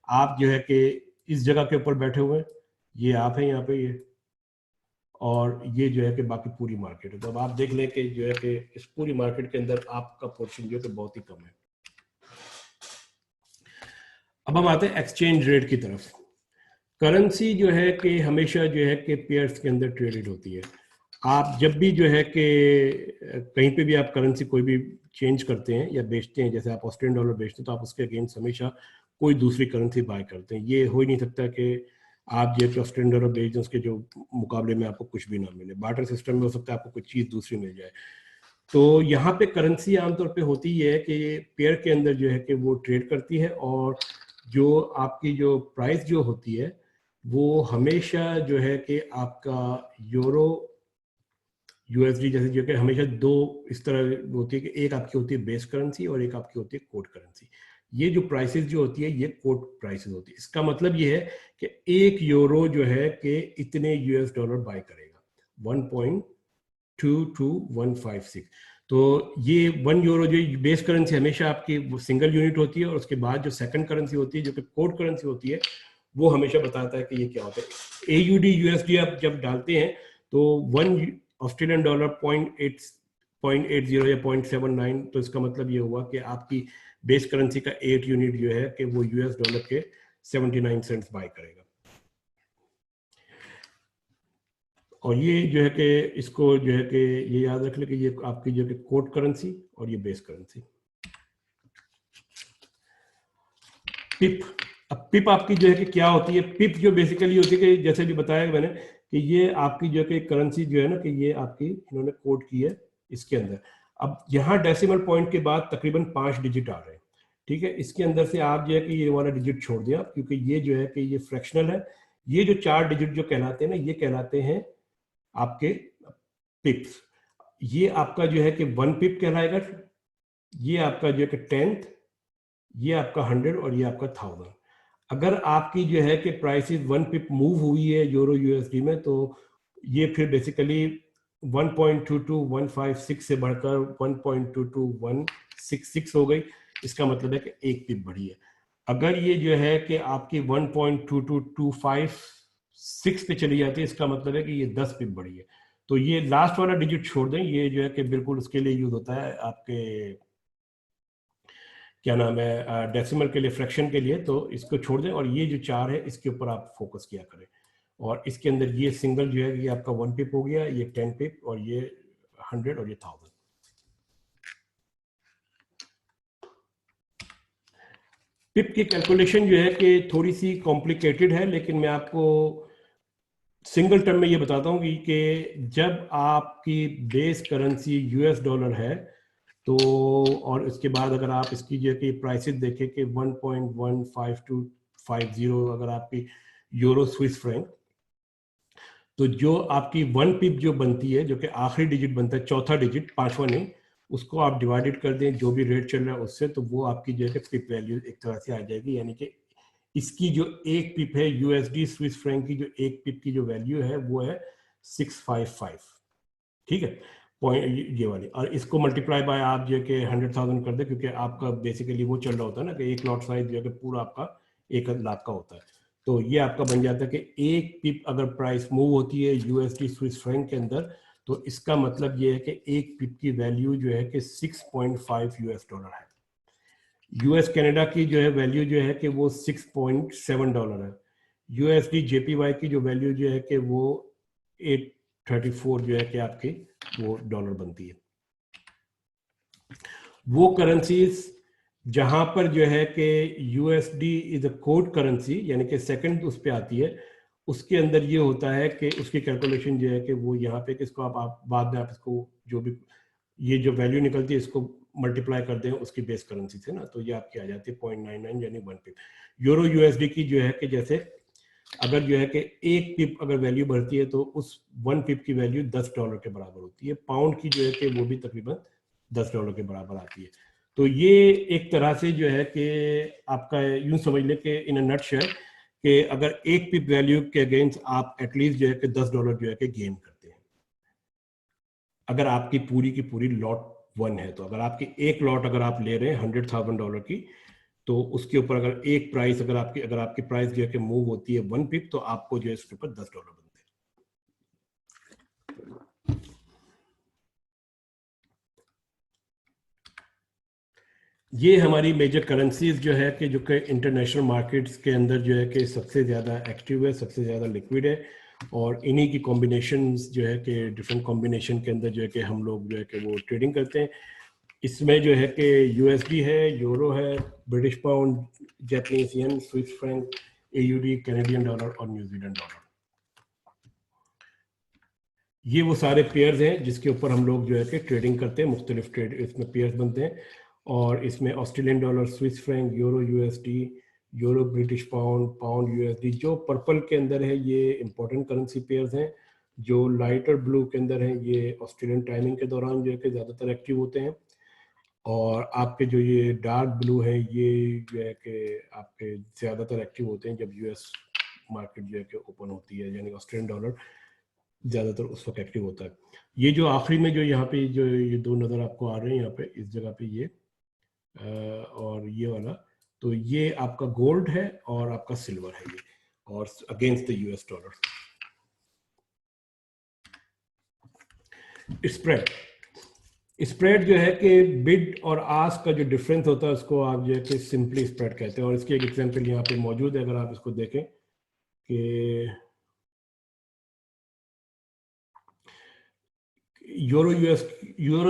आप जो है कि इस जगह के ऊपर बैठे हुए हैं, ये आप हैं यहाँ पे, ये, और ये जो है कि बाकी पूरी मार्केट है। तो अब आप देख लें कि जो है कि इस पूरी मार्केट के अंदर आपका पोर्शन जो है कि बहुत ही कम है। अब हम आते हैं एक्सचेंज रेट की तरफ। करेंसी जो है कि हमेशा जो है कि पेयर्स के अंदर ट्रेडेड होती है। आप जब भी जो है कि कहीं पे भी आप करेंसी कोई भी चेंज करते हैं या बेचते हैं, जैसे आप ऑस्ट्रेलियन डॉलर बेचते हैं तो आप उसके अगेंस्ट हमेशा कोई दूसरी करेंसी बाय करते हैं। ये हो ही नहीं सकता कि आप जो ऑस्ट्रेलियन डॉलर बेच दें उसके जो मुकाबले में आपको कुछ भी ना मिले। बार्टर सिस्टम में हो सकता है आपको कुछ चीज़ दूसरी मिल जाए। तो यहाँ पे करेंसी आमतौर पे होती ही है कि पेयर के अंदर जो है कि वो ट्रेड करती है, और जो आपकी जो प्राइस जो होती है वो हमेशा जो है कि आपका यूरो USD जैसे जो कि हमेशा दो इस तरह होती है कि एक आपकी होती है बेस करेंसी और एक आपकी होती है कोड करेंसी। ये जो प्राइसेस जो होती है ये कोड प्राइसेस होती है। इसका मतलब ये है कि एक यूरो जो है कि इतने $US बाय करेगा, 1.22156। तो ये 1 यूरो जो बेस करेंसी हमेशा आपकी सिंगल यूनिट होती है, और उसके बाद जो सेकंड करेंसी होती है जो कि कोड करेंसी होती है वो हमेशा बताता है कि ये क्या होता है। AUD USD आप जब डालते हैं तो 1 ऑस्ट्रेलियन डॉलर 0.80 या 0.79, तो इसका मतलब ये हुआ कि आपकी बेस करेंसी का 8 यूनिट जो है कि वो $US के 79 सेंट्स बाय करेगा। और ये जो है कि इसको जो है कि ये याद रख ले कि ये आपकी जो है कोड करेंसी और ये बेस करेंसी। पिप, अब पिप आपकी जो है कि क्या होती है? पिप जो बेसिकली होती है कि जैसे भी बताया मैंने कि ये आपकी जो है कि करेंसी जो है ना कि ये आपकी इन्होंने कोड की है इसके अंदर। अब यहाँ डेसिमल पॉइंट के बाद तकरीबन 5 डिजिट आ रहे हैं, ठीक है। इसके अंदर से आप जो है कि ये वाला डिजिट छोड़ दिया, क्योंकि ये जो है कि ये फ्रैक्शनल है। ये जो 4 डिजिट जो कहलाते हैं ना, ये कहलाते हैं आपके पिप्स। ये आपका जो है कि 1 पिप कहलाएगा, ये आपका जो है कि 10th, ये आपका 100 और ये आपका 1000। अगर आपकी जो है कि प्राइसेस 1 पिप मूव हुई है यूरो USD में, तो ये फिर बेसिकली 1.22156 से बढ़कर 1.22166 हो गई। इसका मतलब है कि 1 पिप बढ़ी है। अगर ये जो है कि आपकी 1.22256 पे चली जाती है, इसका मतलब है कि ये 10 पिप बढ़ी है। तो ये लास्ट वाला डिजिट छोड़ दें, ये जो है कि बिल्कुल उसके लिए यूज होता है आपके क्या नाम है डेसिमल के लिए, फ्रैक्शन के लिए। तो इसको छोड़ दें और ये जो 4 है इसके ऊपर आप फोकस किया करें। और इसके अंदर ये सिंगल जो है ये आपका 1 पिप हो गया, ये 10 पिप और ये 100 और ये 1000। पिप की कैलकुलेशन जो है कि थोड़ी सी कॉम्प्लिकेटेड है, लेकिन मैं आपको सिंगल टर्म में ये बताता हूँ कि जब आपकी बेस करेंसी $US है तो, और इसके बाद अगर आप इसकी जो कि प्राइसेस देखें कि 1.15250 अगर आपकी यूरो स्विस फ्रैंक, तो जो आपकी 1 पिप जो बनती है, जो कि आखिरी डिजिट बनता है, चौथा डिजिट, पांचवा नहीं, उसको आप डिवाइडेड कर दें जो भी रेट चल रहा है उससे, तो वो आपकी जो है पिप वैल्यू एक तरह से आ जाएगी। यानी कि इसकी जो एक पिप है यूएसडी स्विस फ्रैंक की, जो एक पिप की जो वैल्यू है वो है 655, ठीक है, पॉइंट ये वाली। और इसको मल्टीप्लाई बाय आप जो है कि 100,000 कर दे, क्योंकि आपका बेसिकली वो चल रहा होता है ना कि एक लॉट साइज जो है कि पूरा आपका 1 लाख का होता है। तो ये आपका बन जाता है कि एक पिप अगर प्राइस मूव होती है यूएसडी स्विस फ्रैंक के अंदर, तो इसका मतलब ये है कि एक पिप की वैल्यू जो है कि 6.5 यूएस डॉलर है। यूएस कनाडा की जो है वैल्यू जो है कि वो 6.7 डॉलर है। यूएसडी जेपीवाई की जो वैल्यू जो है कि वो 834 जो है कि आपकी वो डॉलर बनती है। वो करेंसीज जहां पर जो है कि USD is a code currency, यानी कि सेकंड उस पे आती है, उसके अंदर ये होता है कि उसकी कैलकुलेशन जो है कि वो यहाँ पे किसको आप बाद में आप इसको जो भी ये जो वैल्यू निकलती है इसको मल्टीप्लाई कर दें उसकी बेस करेंसी से ना, तो ये आपकी आ जाती है 0.99 यानी 1 पिप। यूरो यूएसडी की जो है कि जैसे अगर जो है कि एक पिप अगर वैल्यू बढ़ती है तो उस 1 पिप की वैल्यू $10 के बराबर होती है। पाउंड की जो है कि वो भी तकरीबन $10 के बराबर आती है। तो ये एक तरह से जो है कि आपका यूं समझ लें कि इन अ नटशेल कि अगर एक पिप वैल्यू के अगेंस्ट आप एटलीस्ट जो है कि $10 जो है कि गेन करते हैं अगर आपकी पूरी की पूरी लॉट 1 है। तो अगर आपकी एक लॉट अगर आप ले रहे हैं $100,000 की, तो उसके ऊपर अगर एक प्राइस अगर आपकी प्राइस जो है कि मूव होती है 1 पिप, तो आपको जो है इसके ऊपर $10 बनते हैं। ये हमारी मेजर करेंसीज जो है कि जो कि इंटरनेशनल मार्केट्स के अंदर जो है कि सबसे ज़्यादा एक्टिव है, सबसे ज़्यादा लिक्विड है, और इन्हीं की कॉम्बिनेशंस जो है कि डिफरेंट कॉम्बिनेशन के अंदर जो है कि हम लोग जो है कि वो ट्रेडिंग करते हैं। इसमें जो है कि यूएसडी है, यूरो है, British pound, Japanese yen, Swiss franc, AUD, Canadian dollar और न्यूजीलैंड डॉलर। ये वो सारे पेयर्स हैं जिसके ऊपर हम लोग जो है कि ट्रेडिंग करते हैं। मुख्तलिफ ट्रेड इसमें पेयर्स बनते हैं, और इसमें Australian dollar, Swiss franc, euro USD, euro British pound, pound USD. जो पर्पल के अंदर है ये इंपॉर्टेंट करेंसी पेयर्स हैं। जो लाइटर ब्लू के अंदर है ये ऑस्ट्रेलियन टाइमिंग के दौरान जो है कि ज़्यादातर एक्टिव होते हैं, और आपके जो ये डार्क ब्लू है ये जो है कि आपके ज़्यादातर एक्टिव होते हैं जब यूएस मार्केट जो है कि ओपन होती है, यानी ऑस्ट्रेलियन डॉलर ज़्यादातर उस वक्त एक्टिव होता है। ये जो आखिरी में जो यहाँ पे जो ये दो नज़र आपको आ रहे हैं यहाँ पे इस जगह पे ये और ये वाला, तो ये आपका गोल्ड है और आपका सिल्वर है ये, और against the US dollar. Spread जो है कि बिड और आस्क का जो डिफरेंस होता है उसको आप जो है कि सिंपली स्प्रेड कहते हैं, और इसकी एक एग्जांपल यहाँ पे मौजूद है। अगर आप इसको देखें कि यूरो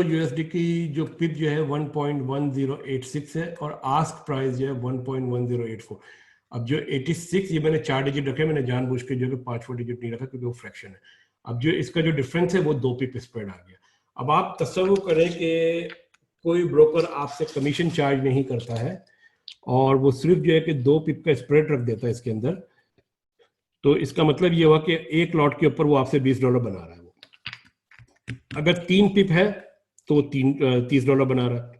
यूएसडी की जो पिप जो है 1.1086 है, और आस्क प्राइस जो है 1.1084। अब जो 86, ये मैंने 4 डिजिट रखे, मैंने जानबूझ के जो है 5वां डिजिट नहीं रखा क्योंकि वो फ्रैक्शन है। अब जो इसका जो डिफरेंस है वो 2 पिप स्प्रेड आ गया। अब आप तसव्वुर करें कि कोई ब्रोकर आपसे कमीशन चार्ज नहीं करता है और वो सिर्फ जो है कि 2 पिप का स्प्रेड रख देता है इसके अंदर, तो इसका मतलब ये हुआ कि एक लॉट के ऊपर वो आपसे $20 बना रहा है। अगर 3 पिप है तो $30 बना रहा है।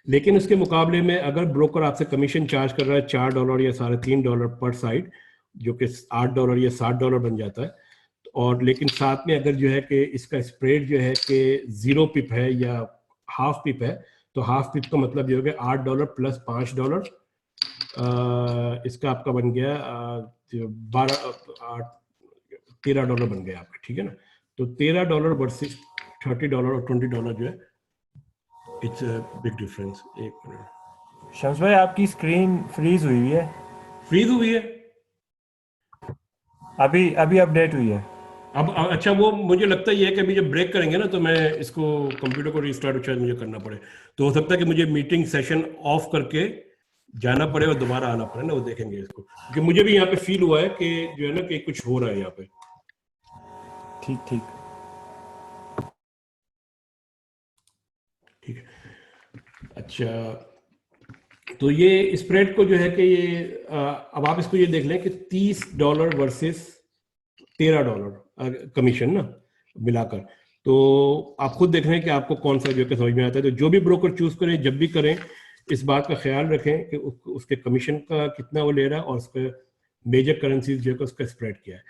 लेकिन उसके मुकाबले में अगर ब्रोकर आपसे कमीशन चार्ज कर रहा है $4 या $3.5 पर साइड, जो कि $8 या $7 बन जाता है, और लेकिन साथ में अगर जो है कि इसका स्प्रेड जो है कि 0 पिप है या हाफ पिप है, तो हाफ पिप का मतलब ये हो गया $8 प्लस $5, इसका आपका बन गया $13 बन गया आपका, ठीक है ना। तो $13 वर्सेस $30 और $20 जो है, इट्स अ बिग डिफरेंस। एक मिनट, शम्स भाई आपकी स्क्रीन फ्रीज हुई है। फ्रीज हुई है अभी अभी अपडेट हुई है। अब। अच्छा, वो मुझे लगता ही है कि अभी जब ब्रेक करेंगे ना तो मैं इसको कंप्यूटर को रिस्टार्ट शायद मुझे करना पड़े, तो हो सकता है कि मुझे मीटिंग सेशन ऑफ करके जाना पड़े और दोबारा आना पड़े ना, वो देखेंगे इसको, क्योंकि मुझे भी यहाँ पे फील हुआ है कि जो है ना कि कुछ हो रहा है यहाँ पे। ठीक ठीक। ठीक है, अच्छा, तो ये स्प्रेड को जो है कि ये अब आप इसको ये देख लें कि $30 वर्सेस $13 कमीशन ना मिलाकर, तो आप खुद देख रहे हैं कि आपको कौन सा जो है समझ में आता है। तो जो भी ब्रोकर चूज करें, जब भी करें, इस बात का ख्याल रखें कि उसके कमीशन का कितना वो ले रहा है और उसका मेजर करेंसीज जो है उसका स्प्रेड क्या है।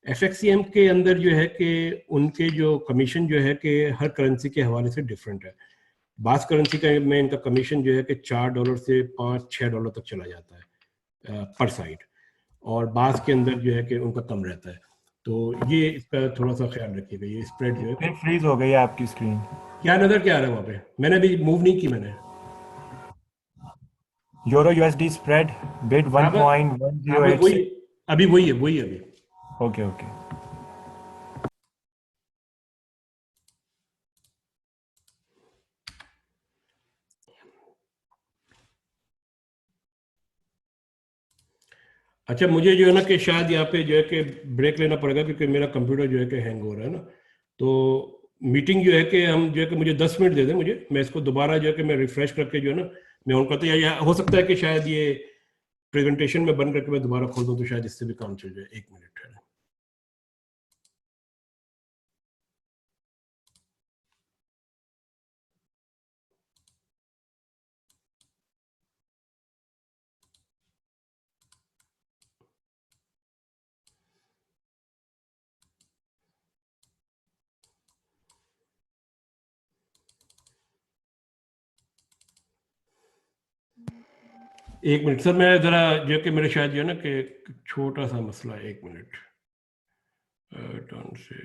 एफएक्सीएम के अंदर जो है कि उनके जो कमीशन जो है कि हर करेंसी के हवाले से डिफरेंट है। बास करेंसी का में इनका कमीशन जो है कि $4 से $5-6 तक चला जाता है पर साइड, और बास के अंदर जो है कि उनका कम रहता है। तो ये इसका थोड़ा सा ख्याल रखिएगा, ये स्प्रेड जो है फिर फ्रीज हो गई है आपकी स्क्रीन। क्या नजर क्या आ रहा है वहाँ पे। मैंने अभी मूव नहीं की मैंने। यूरो यूएसडी स्प्रेड बिड हाँ बस, हाँ बस 1.1086। वही, अभी वही है, वही है अभी। Okay okay. अच्छा, मुझे जो है ना कि शायद यहाँ पे जो है कि ब्रेक लेना पड़ेगा, क्योंकि मेरा कंप्यूटर जो है कि हैंग हो रहा है ना। तो मीटिंग जो है कि हम जो है कि मुझे 10 मिनट दे दें मुझे, मैं इसको दोबारा जो है कि मैं रिफ्रेश करके जो है ना मैं ऑन करता, या हो सकता है कि शायद ये प्रेजेंटेशन में बंद करके मैं दोबारा खोल दूँ, तो शायद इससे भी काम चल जाए। 1 मिनट है। एक मिनट सर, मैं जरा जो है कि मेरे शायद जो है ना कि छोटा सा मसला है। 1 मिनट। टर्न से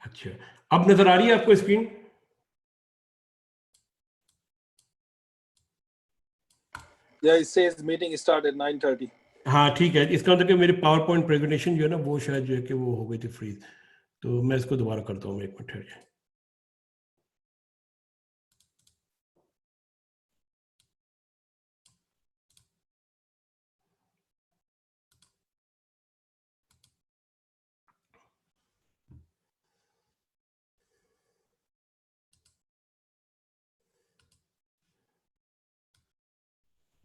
अच्छा, अब नजर आ रही है आपको screen? Yeah, it says meeting start at 9:30. हाँ ठीक है, इसका मतलब कि मेरी पावर पॉइंट प्रेजेंटेशन जो है ना वो शायद जो है कि वो हो गई थी फ्रीज। तो मैं इसको दोबारा करता हूँ, 1 मिनट ठहर के।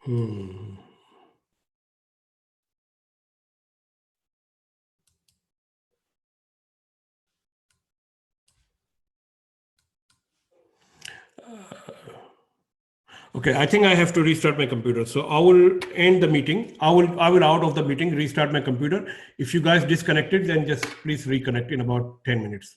हम्म Okay, I think I have to restart my computer. So I will end the meeting. I will out of the meeting, restart my computer. If you guys disconnected, then just please reconnect in about 10 minutes.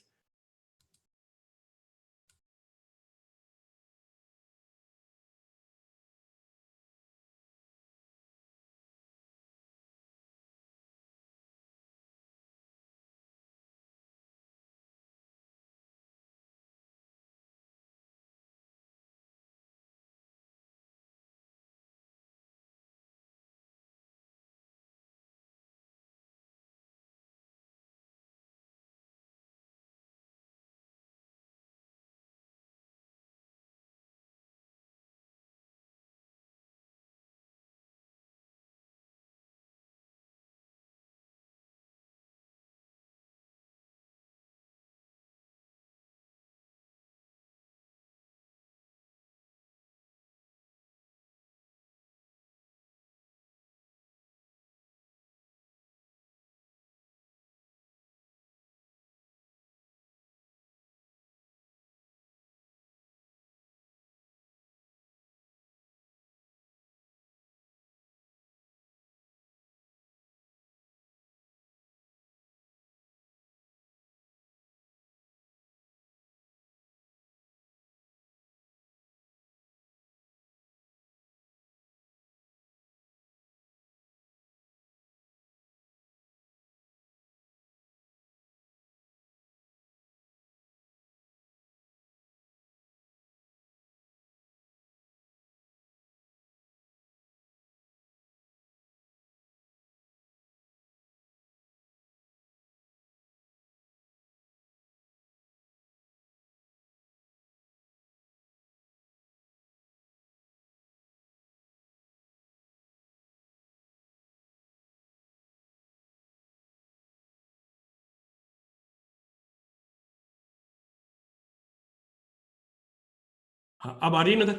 हाँ, अब आ रही है ना?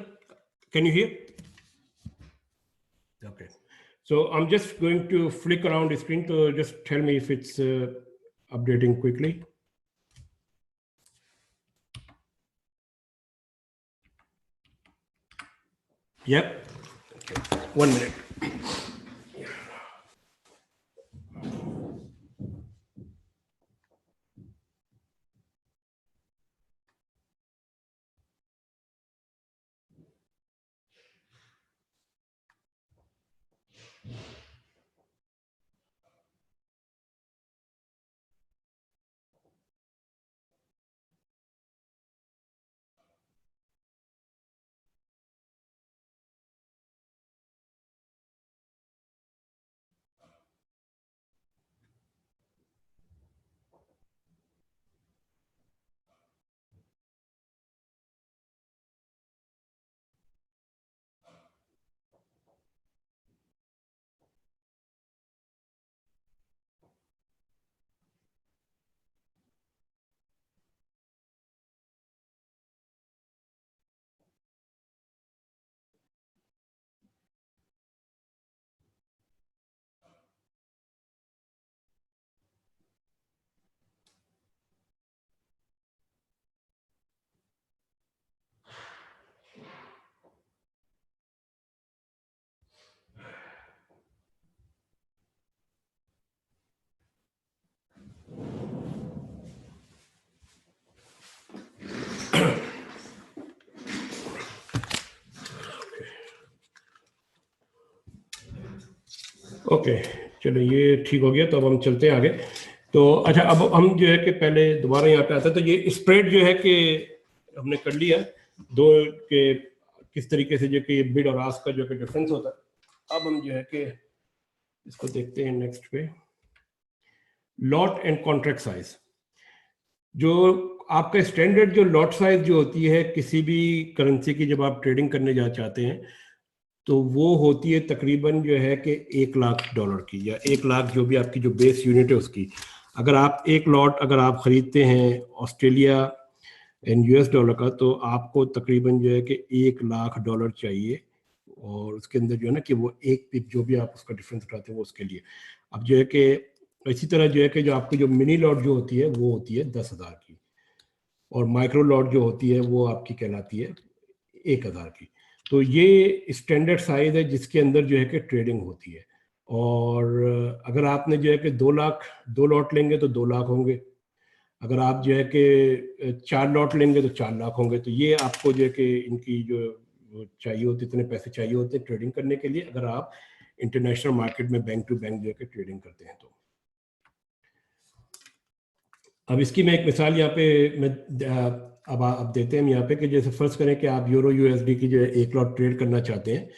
Can you here? Okay. So I'm just going to flick around the screen, so just tell me if it's updating quickly. Yep. Okay. 1 minute. Okay, चलो ये ठीक हो गया। तो अब हम चलते हैं आगे। तो अच्छा, अब हम जो है कि पहले दोबारा यहाँ पे आते हैं। तो ये स्प्रेड जो है कि हमने कर लिया दो के किस तरीके से जो कि बिड और आस्क का जो कि डिफरेंस होता है। अब हम जो है कि इसको देखते हैं नेक्स्ट पे, लॉट एंड कॉन्ट्रैक्ट साइज। जो आपका स्टैंडर्ड जो लॉट साइज जो होती है किसी भी करेंसी की जब आप ट्रेडिंग करने जा चाहते हैं, तो वो होती है तकरीबन जो है कि $1,00,000 की, या 1,00,000 जो भी आपकी जो बेस यूनिट है उसकी। अगर आप एक लॉट अगर आप ख़रीदते हैं ऑस्ट्रेलिया एंड US डॉलर का, तो आपको तकरीबन जो है कि $1,00,000 चाहिए। और उसके अंदर जो है ना कि वो एक पिप जो भी आप उसका डिफरेंस उठाते हैं वो उसके लिए। अब जो है कि इसी तरह जो है कि जो आपकी जो मिनी लॉट जो होती है वो होती है 10,000 की, और माइक्रो लॉट जो होती है वो आपकी कहलाती है 1,000 की। तो ये स्टैंडर्ड साइज है जिसके अंदर जो है कि ट्रेडिंग होती है। और अगर आपने जो है कि 2,00,000 2 लॉट लेंगे तो 2,00,000 होंगे। अगर आप जो है कि 4 लॉट लेंगे तो 4,00,000 होंगे। तो ये आपको जो है कि इनकी जो चाहिए होते, इतने पैसे चाहिए होते हैं ट्रेडिंग करने के लिए, अगर आप इंटरनेशनल मार्केट में बैंक टू बैंक जो है कि ट्रेडिंग करते हैं। तो अब इसकी मैं एक मिसाल यहाँ पे मैं अब आप देते हैं यहाँ पे कि जैसे फर्ज करें कि आप यूरो USD की जो है एक लॉट ट्रेड करना चाहते हैं,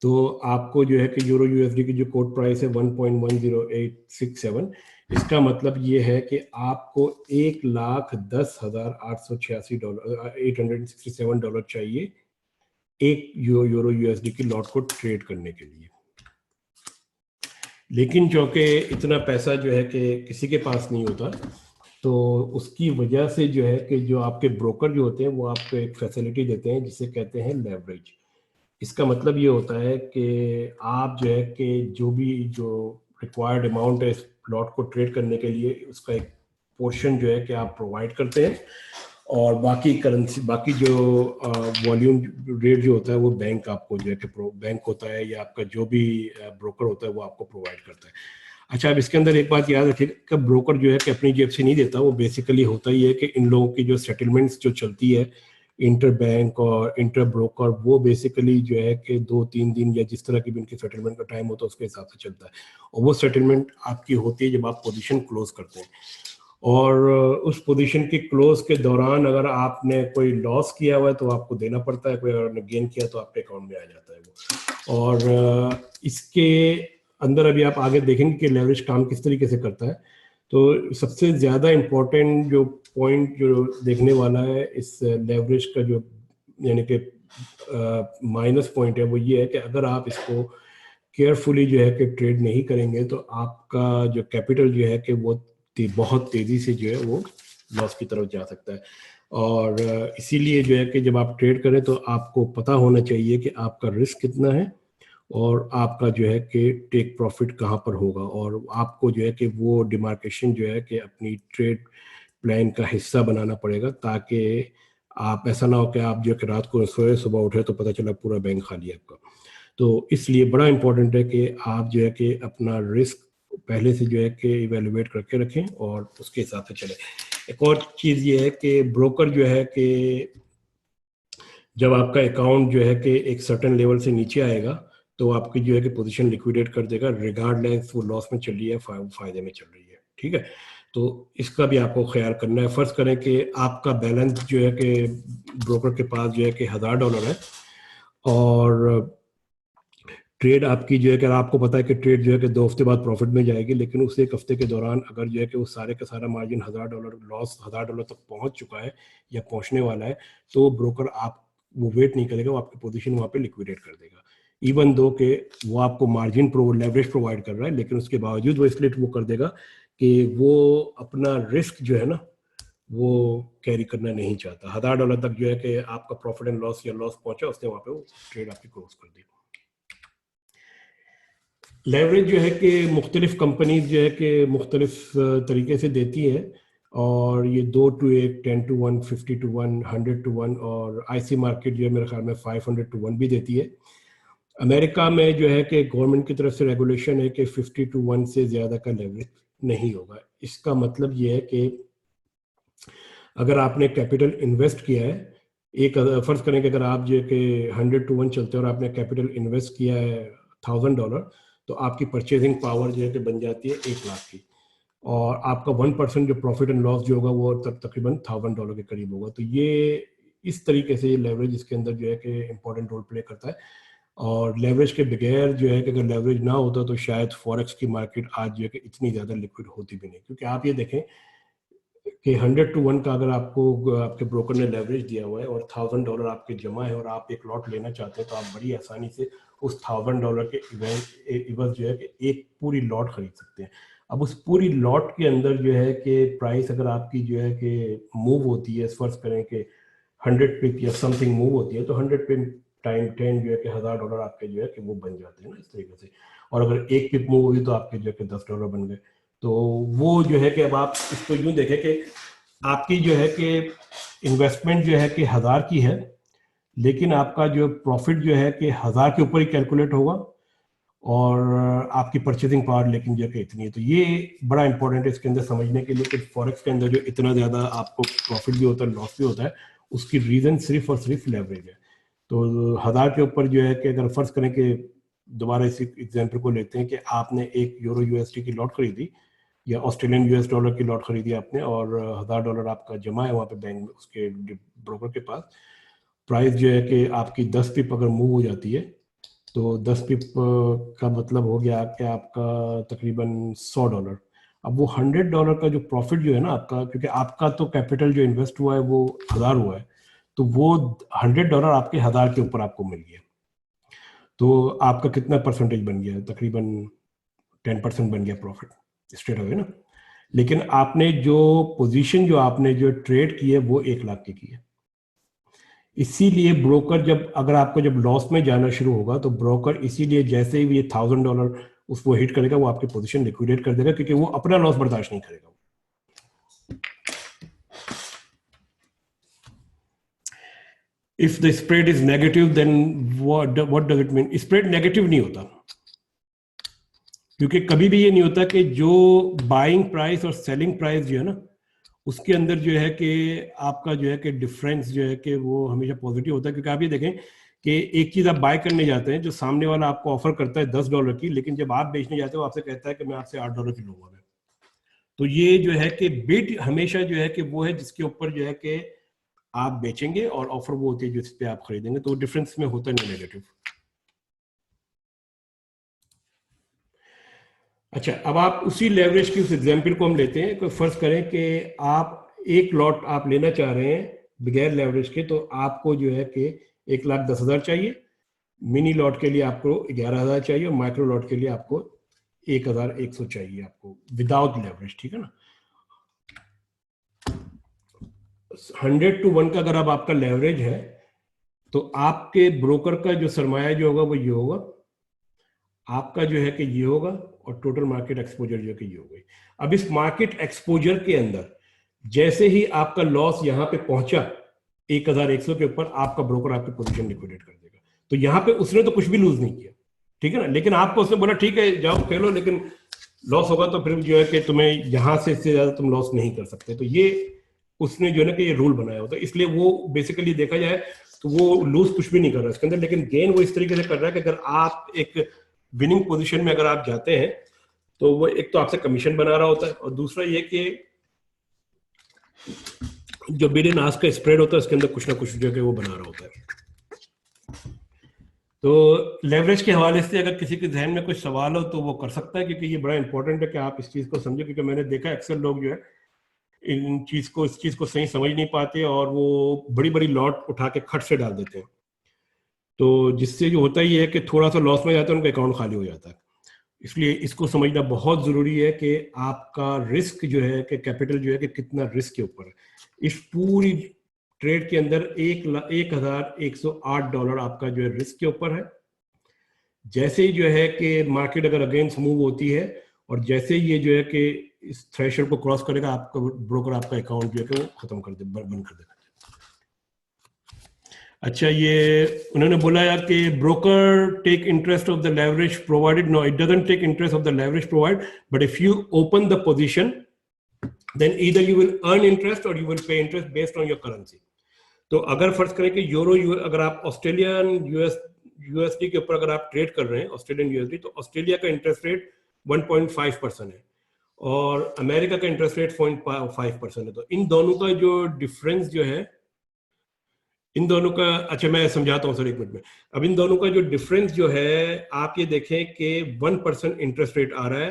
तो आपको जो है कि यूरो USD की जो कोट प्राइस है 1.10867, इसका मतलब ये है कि आपको $1,10,867 चाहिए एक यूरो USD की लॉट को ट्रेड करने के लिए। लेकिन जो कि इतना पैसा जो है कि किसी के पास नहीं होता, तो उसकी वजह से जो है कि जो आपके ब्रोकर जो होते हैं वो आपको एक फैसिलिटी देते हैं जिसे कहते हैं लेवरेज। इसका मतलब ये होता है कि आप जो है कि जो भी जो रिक्वायर्ड अमाउंट है इस प्लॉट को ट्रेड करने के लिए, उसका एक पोर्शन जो है कि आप प्रोवाइड करते हैं, और बाकी करेंसी बाकी जो वॉल्यूम रेट जो होता है वो बैंक आपको जो है कि बैंक होता है या आपका जो भी ब्रोकर होता है वो आपको प्रोवाइड करता है। अच्छा, अब इसके अंदर एक बात याद रखिए कि ब्रोकर जो है कि अपनी जेब से नहीं देता, वो बेसिकली होता ही है कि इन लोगों की जो सेटलमेंट्स जो चलती है इंटर बैंक और इंटर ब्रोकर, वो बेसिकली जो है कि 2-3 दिन या जिस तरह की भी उनकी सेटलमेंट का टाइम होता है उसके हिसाब से चलता है। और वो सेटलमेंट आपकी होती है जब आप पोजीशन क्लोज करते हैं, और उस पोजीशन की क्लोज के दौरान अगर आपने कोई लॉस किया हुआ है तो आपको देना पड़ता है, कोई अगर गेन किया तो आपके अकाउंट में आ जाता है वो। और इसके अंदर अभी आप आगे देखेंगे कि लेवरेज काम किस तरीके से करता है। तो सबसे ज़्यादा इम्पोर्टेंट जो पॉइंट जो देखने वाला है इस लेवरेज का, जो यानी कि माइनस पॉइंट है, वो ये है कि अगर आप इसको केयरफुली जो है कि ट्रेड नहीं करेंगे तो आपका जो कैपिटल जो है कि वो बहुत तेज़ी से जो है वो लॉस की तरफ जा सकता है। और इसीलिए जो है कि जब आप ट्रेड करें तो आपको पता होना चाहिए कि आपका रिस्क कितना है और आपका जो है कि टेक प्रॉफिट कहाँ पर होगा, और आपको जो है कि वो डिमार्केशन जो है कि अपनी ट्रेड प्लान का हिस्सा बनाना पड़ेगा, ताकि आप ऐसा ना हो कि आप जो है कि रात को सोए सुबह उठे तो पता चला पूरा बैंक खाली है आपका। तो इसलिए बड़ा इंपॉर्टेंट है कि आप जो है कि अपना रिस्क पहले से जो है कि इवेलुएट करके रखें और उसके हिसाब से चलें। एक और चीज़ ये है कि ब्रोकर जो है कि जब आपका अकाउंट जो है कि एक सर्टेन लेवल से नीचे आएगा तो आपकी जो है कि पोजीशन लिक्विडेट कर देगा, रिगार्डलेस वो लॉस में चल रही है फायदे में चल रही है, ठीक है। तो इसका भी आपको ख्याल करना है। फर्ज करें कि आपका बैलेंस जो है कि ब्रोकर के पास जो है कि $1000 है और ट्रेड आपकी जो है कि आपको पता है कि ट्रेड जो है कि 2 हफ्ते बाद प्रॉफिट में जाएगी, लेकिन उस एक हफ्ते के दौरान अगर जो है कि वो सारे का सारा मार्जिन $1000 लॉस $1000 तक पहुंच चुका है या पहुंचने वाला है, तो ब्रोकर आप वो वेट नहीं करेगा, वो आपकी पोजीशन वहां पे लिक्विडेट कर देगा। इवन दो के वो आपको मार्जिन लेवरेज प्रोवाइड कर रहा है, लेकिन उसके बावजूद वो इसलिए वो कर देगा कि वो अपना रिस्क जो है ना वो कैरी करना नहीं चाहता। $1000 तक जो है कि आपका प्रॉफिट एंड लॉस या लॉस पहुंचा, उसने वहां पे वो ट्रेड आपकी क्लोज कर दी। लेवरेज जो है कि मुख्तलिफ कंपनीज जो है कि मुख्तलिफ तरीके से देती है, और ये 2-1, 10-1, 50-1, 100-1, और आईसी मार्केट जो है मेरे ख्याल में 500-1 भी देती है। अमेरिका में जो है कि गवर्नमेंट की तरफ से रेगुलेशन है कि 50-1 से ज़्यादा का लेवरेज नहीं होगा। इसका मतलब ये है कि अगर आपने कैपिटल इन्वेस्ट किया है, एक फर्ज करें कि अगर आप जो है कि 100-1 चलते हैं और आपने कैपिटल इन्वेस्ट किया है $1000, तो आपकी परचेजिंग पावर जो है कि बन जाती है 1 लाख की, और आपका 1% जो प्रॉफिट एंड लॉस जो होगा वो तकरीबन $1000 के करीब होगा। तो ये इस तरीके से लेवरेज इसके अंदर जो है कि इंपॉर्टेंट रोल प्ले करता है। और लेवरेज के बगैर जो है कि अगर लेवरेज ना होता तो शायद फॉरेक्स की मार्केट आज जो है कि इतनी ज़्यादा लिक्विड होती भी नहीं, क्योंकि आप ये देखें कि 100-1 का अगर आपको आपके ब्रोकर ने लेवरेज दिया हुआ है और $1000 आपके जमा है और आप एक लॉट लेना चाहते हैं, तो आप बड़ी आसानी से उस $1000 के इवज जो है कि एक पूरी लॉट खरीद सकते हैं। अब उस पूरी लॉट के अंदर जो है कि प्राइस अगर आपकी जो है कि मूव होती है, फर्ज करें कि 100 पिप या समथिंग मूव होती है, तो 100 पिप टाइम 10 जो है कि $1000 आपके जो है कि वो बन जाते हैं ना इस तरीके से। और अगर एक पिप मूव हुई तो आपके जो है कि $10 बन गए। तो वो जो है कि अब आप इसको यूं देखें कि आपकी जो है कि इन्वेस्टमेंट जो है कि 1000 की है, लेकिन आपका जो प्रॉफिट जो है कि 1000 के ऊपर ही कैलकुलेट होगा, और आपकी परचेजिंग पावर लेकिन जो है कि इतनी है। तो ये बड़ा इंपॉर्टेंट है इसके अंदर समझने के लिए कि फॉरेक्स के अंदर जो इतना ज़्यादा आपको प्रॉफिट भी होता है, लॉस भी होता है, उसकी रीज़न सिर्फ और सिर्फ लेवरेज है। तो 1000 के ऊपर जो है कि अगर फर्ज करें कि दोबारा इसी एग्जाम्पल को लेते हैं कि आपने एक यूरो यूएसडी की लॉट खरीदी या ऑस्ट्रेलियन यूएस डॉलर की लॉट खरीदी आपने, और $1000 आपका जमा है वहाँ पे बैंक में उसके ब्रोकर के पास। प्राइस जो है कि आपकी 10 पिप अगर मूव हो जाती है, तो 10 पिप का मतलब हो गया कि आपका तकरीबन $100। अब वो $100 का जो प्रॉफिट जो है ना आपका, क्योंकि आपका तो कैपिटल जो इन्वेस्ट हुआ है वो 1000 हुआ है, तो वो $100 आपके 1000 के ऊपर आपको मिल गया। तो आपका कितना परसेंटेज बन गया? तकरीबन 10% बन गया प्रॉफिट स्ट्रेट अवे ना। लेकिन आपने जो पोजीशन जो आपने जो ट्रेड की है वो 1 लाख की है। इसीलिए ब्रोकर जब अगर आपको जब लॉस में जाना शुरू होगा, तो ब्रोकर इसीलिए जैसे ही ये $1000 उसको हिट करेगा वो आपकी पोजीशन लिक्विडेट कर देगा, क्योंकि वो अपना लॉस बर्दाश्त नहीं करेगा। If the spread is negative then what does it mean? Spread negative नहीं होता, क्योंकि कभी भी ये नहीं होता कि जो बाइंग प्राइस और सेलिंग प्राइस जो है ना उसके अंदर जो है कि आपका जो है कि डिफरेंस जो है कि वो हमेशा पॉजिटिव होता है। क्योंकि आप ये देखें कि एक चीज आप बाय करने जाते हैं, जो सामने वाला आपको ऑफर करता है $10 की, लेकिन जब आप बेचने जाते हो आपसे कहता है कि मैं आपसे $8 की लूंगा मैं। तो ये जो है कि बिड हमेशा जो है कि वो है जिसके ऊपर जो है कि आप बेचेंगे, और ऑफर वो होती है जिस पे आप खरीदेंगे। तो डिफरेंस में होता नहीं नेगेटिव। अच्छा, अब आप उसी लेवरेज की उस एग्जाम्पल को हम लेते हैं। कोई फर्ज करें कि आप एक लॉट आप लेना चाह रहे हैं बगैर लेवरेज के, तो आपको जो है कि 1,10,000 चाहिए। मिनी लॉट के लिए आपको 11,000 चाहिए, और माइक्रो लॉट के लिए आपको 1,100 चाहिए आपको विदाउट लेवरेज, ठीक है ना। 100-1 का अगर अब आपका लेवरेज है, तो आपके ब्रोकर का जो सरमाया जो होगा वो ये होगा आपका जो है कि ये होगा और टोटल मार्केट एक्सपोजर जो है कि ये होगी। अब इस मार्केट एक्सपोजर के अंदर जैसे ही आपका लॉस यहाँ पे पहुंचा 1100 के ऊपर, आपका ब्रोकर आपकी पोजीशन लिक्विडेट कर देगा। तो यहाँ पे उसने तो कुछ भी लूज नहीं किया, ठीक है ना, लेकिन आपको उसने बोला ठीक है जाओ खेलो, लेकिन लॉस होगा तो फिर जो है कि तुम्हें यहाँ से इससे ज्यादा तुम लॉस नहीं कर सकते। तो ये उसने जो है ना कि ये रूल बनाया होता है, इसलिए वो बेसिकली देखा जाए तो वो लूज कुछ भी नहीं कर रहा है इसके अंदर, लेकिन गेन वो इस तरीके से कर रहा है कि अगर आप एक विनिंग पोजीशन में अगर आप जाते हैं तो वो एक तो आपसे कमीशन बना रहा होता है, और दूसरा ये कि जो बिड एंड आस्क का स्प्रेड होता है उसके अंदर कुछ ना कुछ जो है वो बना रहा होता है। तो लेवरेज के हवाले से अगर किसी के जहन में कुछ सवाल हो तो वो कर सकता है, क्योंकि ये बड़ा इंपॉर्टेंट है कि आप इस चीज को समझो, क्योंकि मैंने देखा अक्सर लोग जो है इस चीज को सही समझ नहीं पाते और वो बड़ी बड़ी लॉट उठा के खट से डाल देते हैं। तो जिससे जो होता ही है कि थोड़ा सा लॉस में जाता है, उनका अकाउंट खाली हो जाता है। इसलिए इसको समझना बहुत जरूरी है कि आपका रिस्क जो है कि कैपिटल जो है कि कितना रिस्क के ऊपर है। इस पूरी ट्रेड के अंदर $1,108 आपका जो है रिस्क के ऊपर है। जैसे ही जो है कि मार्केट अगर अगेंस्ट मूव होती है और जैसे ही ये जो है कि इस थ्रेशोल्ड को क्रॉस करेगा, आपका ब्रोकर आपका अकाउंट जो है कि वो खत्म कर दे, बंद कर देगा। अच्छा, ये उन्होंने बोला यार कि broker take interest of the leverage provided. No, it doesn't take interest of the leverage provide, but if you open the position then either you will earn interest or you will pay interest based on your currency. तो अगर फर्ज करें कि अगर आप Australian USD के ऊपर अगर आप ट्रेड कर रहे हैं ऑस्ट्रेलियन यूएसडी, तो ऑस्ट्रेलिया का इंटरेस्ट रेट 1.5% है और अमेरिका का इंटरेस्ट रेट 0.5% है। तो इन दोनों का जो डिफरेंस जो है, इन दोनों का, अच्छा मैं समझाता हूँ सर एक मिनट में। अब इन दोनों का जो डिफरेंस जो है, आप ये देखें कि 1% इंटरेस्ट रेट आ रहा है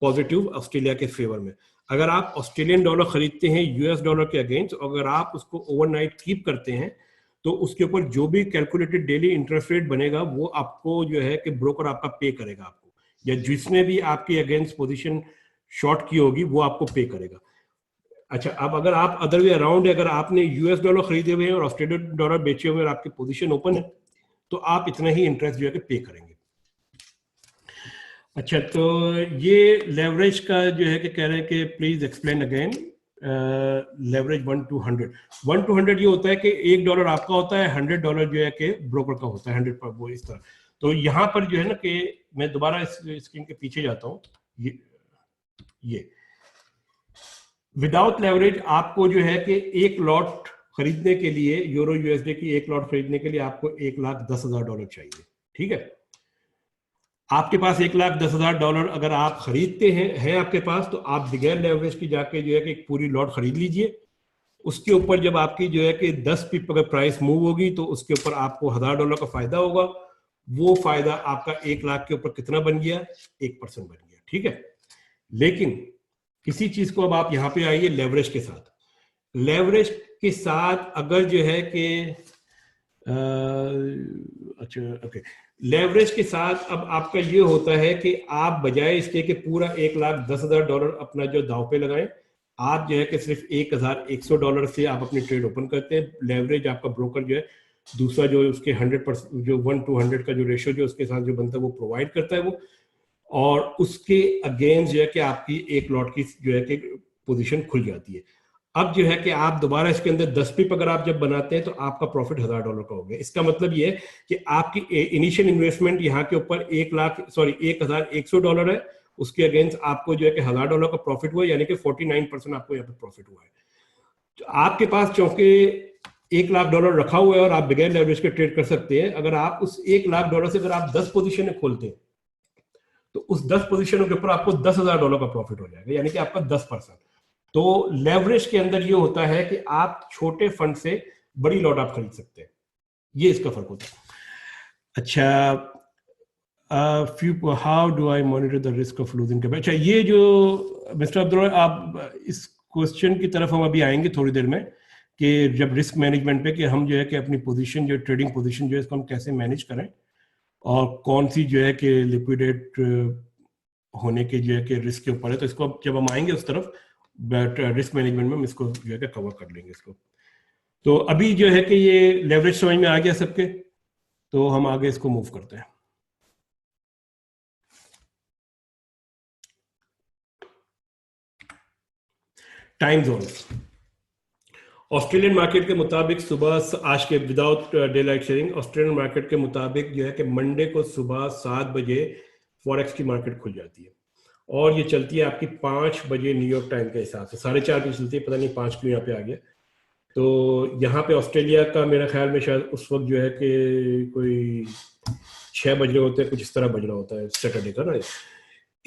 पॉजिटिव ऑस्ट्रेलिया के फेवर में। अगर आप ऑस्ट्रेलियन डॉलर खरीदते हैं यूएस डॉलर के अगेंस्ट, अगर आप उसको ओवरनाइट कीप करते हैं तो उसके ऊपर जो भी कैलकुलेटेड डेली इंटरेस्ट रेट बनेगा वो आपको जो है कि ब्रोकर आपका पे करेगा आपको, या जिसने भी आपकी अगेंस्ट पोजीशन शॉर्ट की होगी वो आपको पे करेगा। अच्छा, अब अगर आप अदर वे अराउंड है, अगर आपने यूएस डॉलर खरीदे हुए हैं और ऑस्ट्रेलियन डॉलर बेचे हुए और आपकी पोजीशन ओपन है, तो आप इतना ही इंटरेस्ट जो है कि पे करेंगे। अच्छा, तो ये लेवरेज का जो है कि कह रहे हैं कि please explain again leverage 1 to 100। 1 to 100 ये होता है कि $1 आपका होता है, $100 जो है कि ब्रोकर का होता है, 100 पर वो इस तरह। तो यहाँ पर जो है ना कि मैं दोबारा इस स्क्रीन के पीछे जाता हूँ। ये विदाउट लेवरेज आपको जो है कि एक लॉट खरीदने के लिए, यूरो यूएसडी की एक लॉट खरीदने के लिए आपको $1,10,000 चाहिए, ठीक है। आपके पास $1,10,000 अगर आप खरीदते हैं आपके पास, तो आप बगैर लेवरेज की जाके जो है कि एक पूरी लॉट खरीद लीजिए। उसके ऊपर जब आपकी जो है कि 10 पिप अगर प्राइस मूव होगी तो उसके ऊपर आपको $1,000 का फायदा होगा। वो फायदा आपका 1 लाख के ऊपर कितना बन गया? 1% बन गया, ठीक है। लेकिन किसी चीज को अब आप यहाँ पे आइए लेवरेज के साथ। लेवरेज के साथ अगर जो है कि अच्छा ओके, लेवरेज के साथ अब आपका ये होता है कि आप बजाय इसके कि पूरा $1,10,000 अपना जो दाव पे लगाएं, आप जो है कि सिर्फ $1,100 से आप अपनी ट्रेड ओपन करते हैं। लेवरेज आपका ब्रोकर जो है दूसरा जो उसके 100% जो 1 to 100 का जो रेशियो जो उसके साथ जो बनता है वो प्रोवाइड करता है वो, और उसके अगेंस्ट जो है कि आपकी एक लॉट की जो है कि पोजीशन खुल जाती है। अब जो है कि आप दोबारा इसके अंदर 10 पिप अगर आप जब बनाते हैं तो आपका प्रॉफिट $1,000 का हो गया। इसका मतलब ये है कि आपकी इनिशियल इन्वेस्टमेंट यहाँ के ऊपर $1,100 है, उसके अगेंस्ट आपको जो है कि $1,000 का प्रॉफिट हुआ, यानी कि 49% आपको यहाँ पे प्रॉफिट हुआ है। तो आपके पास चूंकि $1,00,000 रखा हुआ है और आप बगैर लेवरेज के ट्रेड कर सकते हैं। अगर आप उस $1,00,000 से अगर आप 10 पोजिशन खोलते हैं तो उस 10 पोजीशनों के ऊपर आपको $10,000 का प्रॉफिट हो जाएगा, यानी कि आपका 10%। तो लेवरेज के अंदर ये होता है कि आप छोटे फंड से बड़ी लॉट आप खरीद सकते हैं, ये इसका फर्क होता है। अच्छा, how do I monitor the risk of losing capital. अच्छा, ये जो मिस्टर अब्दुल, आप इस क्वेश्चन की तरफ हम अभी आएंगे थोड़ी देर में कि जब रिस्क मैनेजमेंट पे कि हम जो है कि अपनी पोजीशन जो ट्रेडिंग पोजीशन जो है इसको हम कैसे मैनेज करें और कौन सी जो है कि लिक्विडेट होने के जो है कि रिस्क के ऊपर है। तो इसको जब हम आएंगे उस तरफ, बट रिस्क मैनेजमेंट में हम इसको जो है कि कवर कर लेंगे इसको। तो अभी जो है कि ये लेवरेज समझ में आ गया सबके, तो हम आगे इसको मूव करते हैं। Time zones. ऑस्ट्रेलियन मार्केट के मुताबिक सुबह आज के without day light sharing, Australian market के मुताबिक जो है कि मंडे को सुबह 7 बजे फॉरेक्स की मार्केट खुल जाती है और ये चलती है आपकी 5 बजे न्यूयॉर्क टाइम के हिसाब से, 4:30 बजे चलती है, पता नहीं 5 क्यों यहाँ पे आ गया। तो यहाँ पे ऑस्ट्रेलिया का मेरा ख्याल में शायद उस वक्त जो है कि कोई 6 बज रहे होते हैं, कुछ इस तरह बज रहा होता है सैटरडे का ना।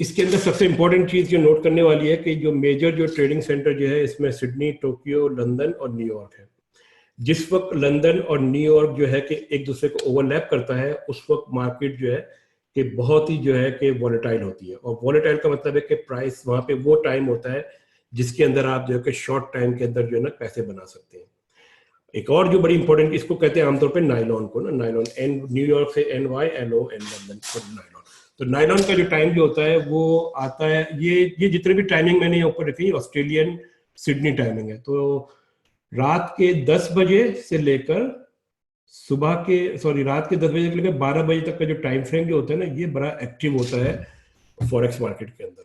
इसके अंदर सबसे इंपॉर्टेंट चीज जो नोट करने वाली है कि जो मेजर जो ट्रेडिंग सेंटर जो है इसमें सिडनी, टोक्यो, लंदन और न्यूयॉर्क है। जिस वक्त लंदन और न्यूयॉर्क जो है कि एक दूसरे को ओवरलैप करता है, उस वक्त मार्केट जो है कि बहुत ही जो है कि वॉलेटाइल होती है। और वॉलेटाइल का मतलब है कि प्राइस वहां पे वो टाइम होता है जिसके अंदर आप जो है कि शॉर्ट टाइम के अंदर जो है ना पैसे बना सकते हैं। एक और जो बड़ी इंपॉर्टेंट, इसको कहते हैं आमतौर पे नाइलॉन को ना, नाइलॉन, एन न्यूयॉर्क से NYLON, लंदन को नाइलॉन। तो नाइलॉन का जो टाइम जो होता है वो आता है, ये जितने भी टाइमिंग मैंने ऊपर रखी ऑस्ट्रेलियन सिडनी टाइमिंग है। तो रात के 10 बजे से लेकर रात के 10 बजे से लेकर 12 बजे तक का जो टाइम फ्रेम जो होता है ना, ये बड़ा एक्टिव होता है फॉरेक्स मार्केट के अंदर।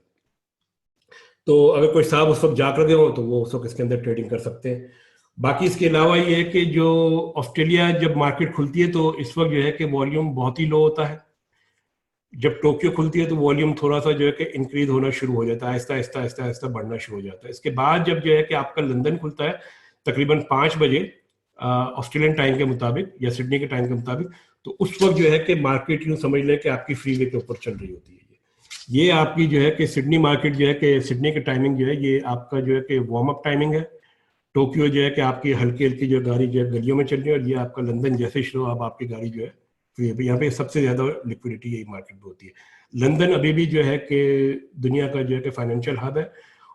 तो अगर कोई साहब उस वक्त जाग रहे हो तो वो उस वक्त इसके अंदर ट्रेडिंग कर सकते हैं। बाकी इसके अलावा ये है कि जो ऑस्ट्रेलिया जब मार्केट खुलती है तो इस वक्त जो है कि वॉल्यूम बहुत ही लो होता है। जब टोक्यो खुलती है तो वॉल्यूम थोड़ा सा जो है कि इंक्रीज होना शुरू हो जाता है, आहिस्ता आहिस्ता आहिस्ता आहिस्ता बढ़ना शुरू हो जाता है। इसके बाद जब जो है कि आपका लंदन खुलता है तकरीबन 5 बजे ऑस्ट्रेलियन टाइम के मुताबिक या सिडनी के टाइम के मुताबिक, तो उस वक्त जो है कि मार्केट यूँ समझ लें कि आपकी फ्रीवे के ऊपर चल रही होती है। ये आपकी जो है कि सिडनी मार्केट जो है कि सिडनी की टाइमिंग जो है ये आपका जो है कि वार्म अप टाइमिंग है। टोक्यो जो है कि आपकी हल्की हल्की जो गाड़ी जो है गलियों में चल रही है, और ये आपका लंदन जैसे शुरू अब आपकी गाड़ी जो है यहाँ पे सबसे ज्यादा लिक्विडिटी यही मार्केट में होती है। लंदन अभी भी जो है कि दुनिया का जो है कि फाइनेंशियल हब है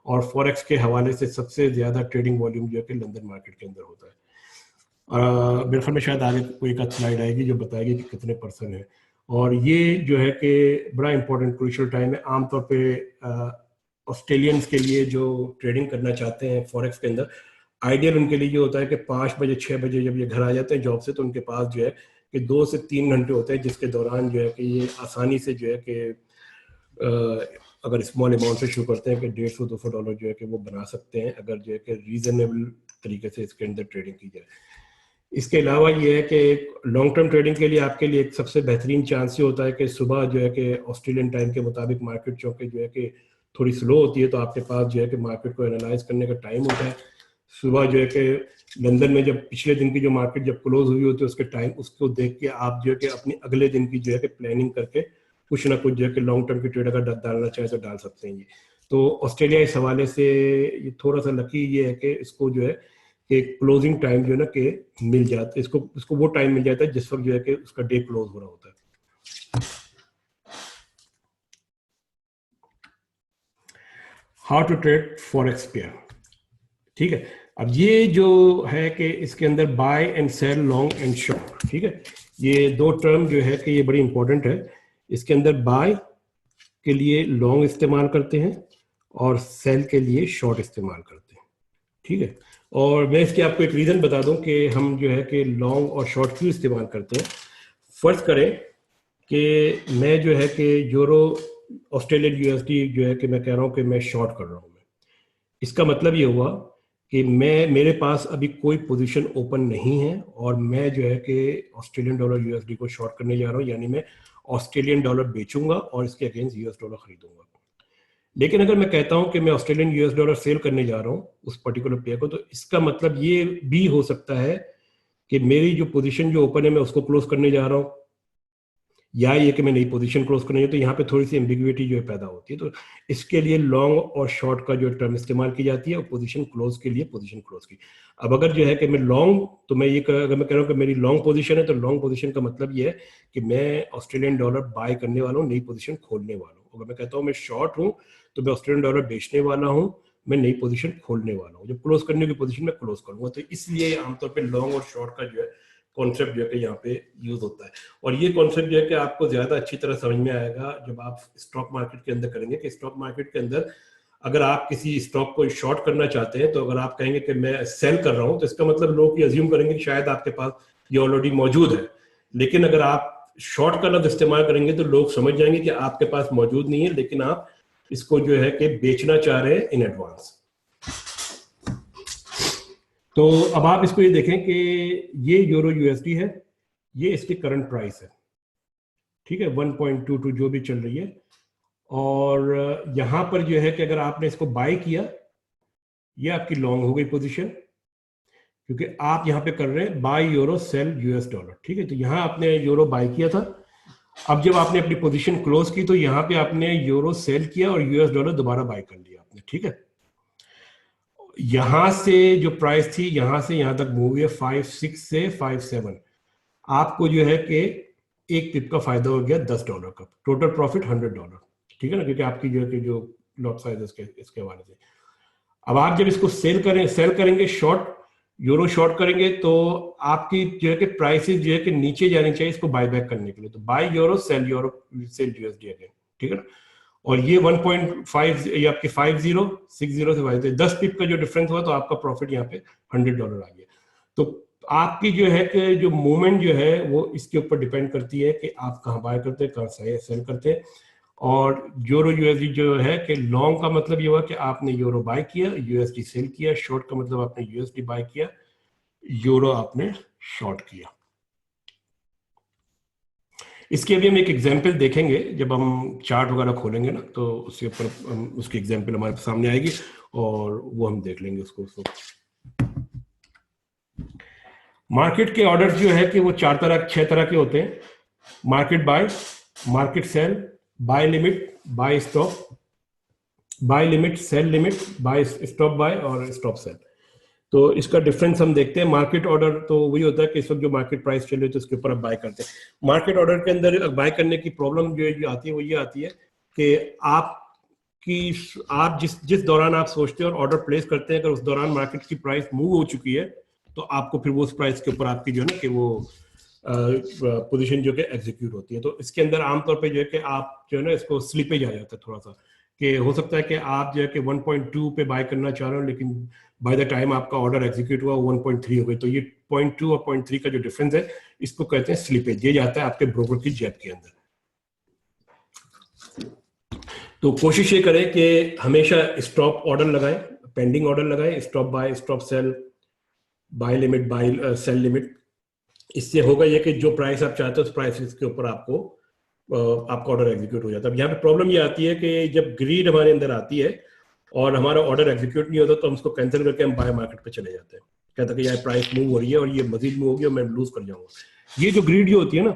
और फॉरेक्स के हवाले से सबसे ज्यादा ट्रेडिंग वॉल्यूम जो है कि लंदन मार्केट के अंदर होता है। मेरे ख्याल में शायद आगे कोई एक स्लाइड आएगी जो बताएगी कि कितने % है। और ये जो है कि बड़ा इंपॉर्टेंट क्रूशियल टाइम है आमतौर पे ऑस्ट्रेलियंस के लिए जो ट्रेडिंग करना चाहते हैं फॉरेक्स के अंदर। आइडियल उनके लिए ये होता है कि 5 बजे 6 बजे जब ये घर आ जाते हैं जॉब से, तो उनके पास जो है कि 2 से 3 घंटे होते हैं जिसके दौरान जो है कि ये आसानी से जो है कि अगर स्मॉल अमाउंट से शुरू करते हैं कि $150-200 जो है कि वो बना सकते हैं अगर जो है कि रीजनेबल तरीके से इसके अंदर ट्रेडिंग की जाए। इसके अलावा ये है कि लॉन्ग टर्म ट्रेडिंग के लिए आपके लिए एक सबसे बेहतरीन चांस ये होता है कि सुबह जो है कि ऑस्ट्रेलियन टाइम के मुताबिक मार्केट चौके जो है कि थोड़ी स्लो होती है, तो आपके पास जो है कि मार्केट को एनालाइज करने का टाइम होता है। सुबह जो है कि लंदन में जब पिछले दिन की जो मार्केट जब क्लोज हुई होती है उसके टाइम उसको देख के आप जो है कि अपनी अगले दिन की जो है कि प्लानिंग करके कुछ ना कुछ जो है कि लॉन्ग टर्म की ट्रेड अगर डालना चाहे तो डाल सकते हैं। ये तो ऑस्ट्रेलिया इस हवाले से ये थोड़ा सा लकी ये है कि इसको जो है कि क्लोजिंग टाइम जो है ना कि मिल जाता है, इसको वो टाइम मिल जाता है जिस वक्त जो है कि उसका डे क्लोज हो रहा होता है। How to trade forex pair, ठीक है। अब ये जो है कि इसके अंदर buy and sell, long and short, ठीक है, ये 2 टर्म जो है कि ये बड़ी इंपॉर्टेंट है। इसके अंदर बाय के लिए लॉन्ग इस्तेमाल करते हैं और सेल के लिए शॉर्ट इस्तेमाल करते हैं, ठीक है। और मैं इसके आपको एक रीज़न बता दूं कि हम जो है कि लॉन्ग और शॉर्ट क्यों इस्तेमाल करते हैं। फर्ज करें कि मैं जो है कि यूरो ऑस्ट्रेलियन USD जो है कि मैं कह रहा हूं कि मैं शॉर्ट कर रहा हूं। इसका मतलब ये हुआ कि मेरे पास अभी कोई पोजीशन ओपन नहीं है और मैं जो है कि ऑस्ट्रेलियन डॉलर USD को शॉर्ट करने जा रहा हूं, यानी मैं ऑस्ट्रेलियन डॉलर बेचूंगा और इसके अगेंस्ट US डॉलर खरीदूंगा। लेकिन अगर मैं कहता हूं कि मैं ऑस्ट्रेलियन US डॉलर सेल करने जा रहा हूं उस पर्टिकुलर पेयर को, तो इसका मतलब ये भी हो सकता है कि मेरी जो पोजीशन जो ओपन है मैं उसको क्लोज करने जा रहा हूं, या ये कि मैं नई पोजीशन क्लोज करनी है। तो यहाँ पे थोड़ी सी एम्बिग्युइटी जो है पैदा होती है। तो इसके लिए लॉन्ग और शॉर्ट का जो टर्म इस्तेमाल की जाती है और पोजीशन क्लोज के लिए पोजीशन क्लोज की। अब अगर जो है कि मैं लॉन्ग, तो मैं ये अगर मैं कह रहा हूँ कि मेरी लॉन्ग पोजीशन है, तो लॉन्ग पोजीशन का मतलब ये है कि मैं ऑस्ट्रेलियन डॉलर बाय करने वाला हूँ, नई पोजीशन खोलने वाला हूँ। अगर मैं कहता हूँ मैं शॉर्ट हूँ तो मैं ऑस्ट्रेलियन डॉलर बेचने वाला हूँ, मैं नई पोजीशन खोलने वाला हूँ। जब क्लोज करने की पोजीशन में क्लोज करूंगा, तो इसलिए आमतौर पर लॉन्ग और शॉर्ट का जो है कॉन्सेप्ट जो है कि यहाँ पे यूज होता है। और ये कॉन्सेप्ट जो है कि आपको ज्यादा अच्छी तरह समझ में आएगा जब आप स्टॉक मार्केट के अंदर करेंगे कि स्टॉक मार्केट के अंदर अगर आप किसी स्टॉक को शॉर्ट करना चाहते हैं, तो अगर आप कहेंगे कि मैं सेल कर रहा हूं, तो इसका मतलब लोग ये अज्यूम करेंगे कि शायद आपके पास ये ऑलरेडी मौजूद है। लेकिन अगर आप शॉर्ट का लफ्ज इस्तेमाल करेंगे तो लोग समझ जाएंगे कि आपके पास मौजूद नहीं है, लेकिन आप इसको जो है कि बेचना चाह रहे हैं इन एडवांस। तो अब आप इसको ये देखें कि ये यूरो यूएसडी है, ये इसकी करंट प्राइस है, ठीक है, 1.22 जो भी चल रही है। और यहां पर जो है कि अगर आपने इसको बाय किया, ये आपकी लॉन्ग हो गई पोजीशन, क्योंकि आप यहां पे कर रहे हैं buy euro sell US dollar, ठीक है। तो यहां आपने यूरो बाय किया था, अब जब आपने अपनी पोजीशन क्लोज की तो यहां पे आपने यूरो सेल किया और यूएस डॉलर दोबारा बाय कर लिया आपने, ठीक है। यहां से जो प्राइस थी यहां से यहां तक मूव हुई है 5.6 से 5.7, आपको जो है कि एक टिप का फायदा हो गया $10 का, टोटल प्रॉफिट $100, ठीक है ना, क्योंकि आपकी जो है कि जो लॉट साइज इसके हवाले से। अब आप जब इसको सेल करेंगे शॉर्ट, यूरो शॉर्ट करेंगे, तो आपकी जो है कि प्राइसेस जो है कि नीचे जानी चाहिए इसको बाय बैक करने के लिए, तो buy euro sell USD again, ठीक है ना। और ये 1.5 ये आपकी 5060 से 10 पिप का जो डिफरेंस हुआ, तो आपका प्रॉफिट यहाँ पे $100 आ गया। तो आपकी जो है कि जो मूवमेंट जो है वो इसके ऊपर डिपेंड करती है कि आप कहाँ बाय करते हैं, कहाँ सेल करते हैं। और यूरो यूएसडी जो है कि लॉन्ग का मतलब ये हुआ कि आपने यूरो बाय किया, यूएसडी सेल किया, शॉर्ट का मतलब आपने यूएसडी बाय किया, यूरो आपने शॉर्ट किया। इसके अभी हम एक एग्जांपल देखेंगे, जब हम चार्ट वगैरह खोलेंगे ना, तो उसके ऊपर उसकी एग्जांपल हमारे सामने आएगी और वो हम देख लेंगे उसको। मार्केट के ऑर्डर जो है कि वो 6 तरह के होते हैं। Market buy, market sell, buy limit, buy stop, buy limit, sell limit, buy stop buy और स्टॉप सेल। तो इसका डिफरेंस हम देखते हैं। मार्केट ऑर्डर तो वही होता है कि इस वक्त जो मार्केट प्राइस चल रही है तो उसके ऊपर आप बाय करते हैं। मार्केट ऑर्डर के अंदर बाय करने की प्रॉब्लम जो आती है वो ये आती है कि आप जिस दौरान आप सोचते हैं और ऑर्डर प्लेस करते हैं, अगर उस दौरान मार्केट की प्राइस मूव हो चुकी है तो आपको फिर वो उस प्राइस के ऊपर आपकी जो है ना कि वो पोजीशन जो कि एग्जीक्यूट होती है। तो इसके अंदर आमतौर पे जो है कि आप जो है ना इसको स्लिपेज आ जाता है थोड़ा सा, कि हो सकता है कि आप जो है कि 1.2 पे बाय करना चाह रहे हो, लेकिन बाय द टाइम आपका ऑर्डर एग्जीक्यूट हुआ 1.3 हो गई। तो ये 0.2 और 0.3 का जो डिफरेंस है इसको कहते हैं स्लिपेज। ये जाता है आपके ब्रोकर की जेब के अंदर। तो कोशिश ये करें कि हमेशा स्टॉप ऑर्डर लगाएं, पेंडिंग ऑर्डर लगाएं, stop buy, stop sell, buy limit, buy sell limit. इससे होगा ये कि जो प्राइस आप चाहते हो उस प्राइस के ऊपर आपका ऑर्डर एग्जीक्यूट हो जाता है। अब यहाँ पे प्रॉब्लम ये आती है कि जब ग्रीड हमारे अंदर आती है और हमारा ऑर्डर एग्जीक्यूट नहीं होता, तो हम उसको कैंसिल करके हम बाय मार्केट पे चले जाते हैं, कहते हैं कि यार प्राइस मूव हो रही है और ये मजीद मूव होगी और मैं लूज कर जाऊंगा। ये जो ग्रीड जो होती है ना,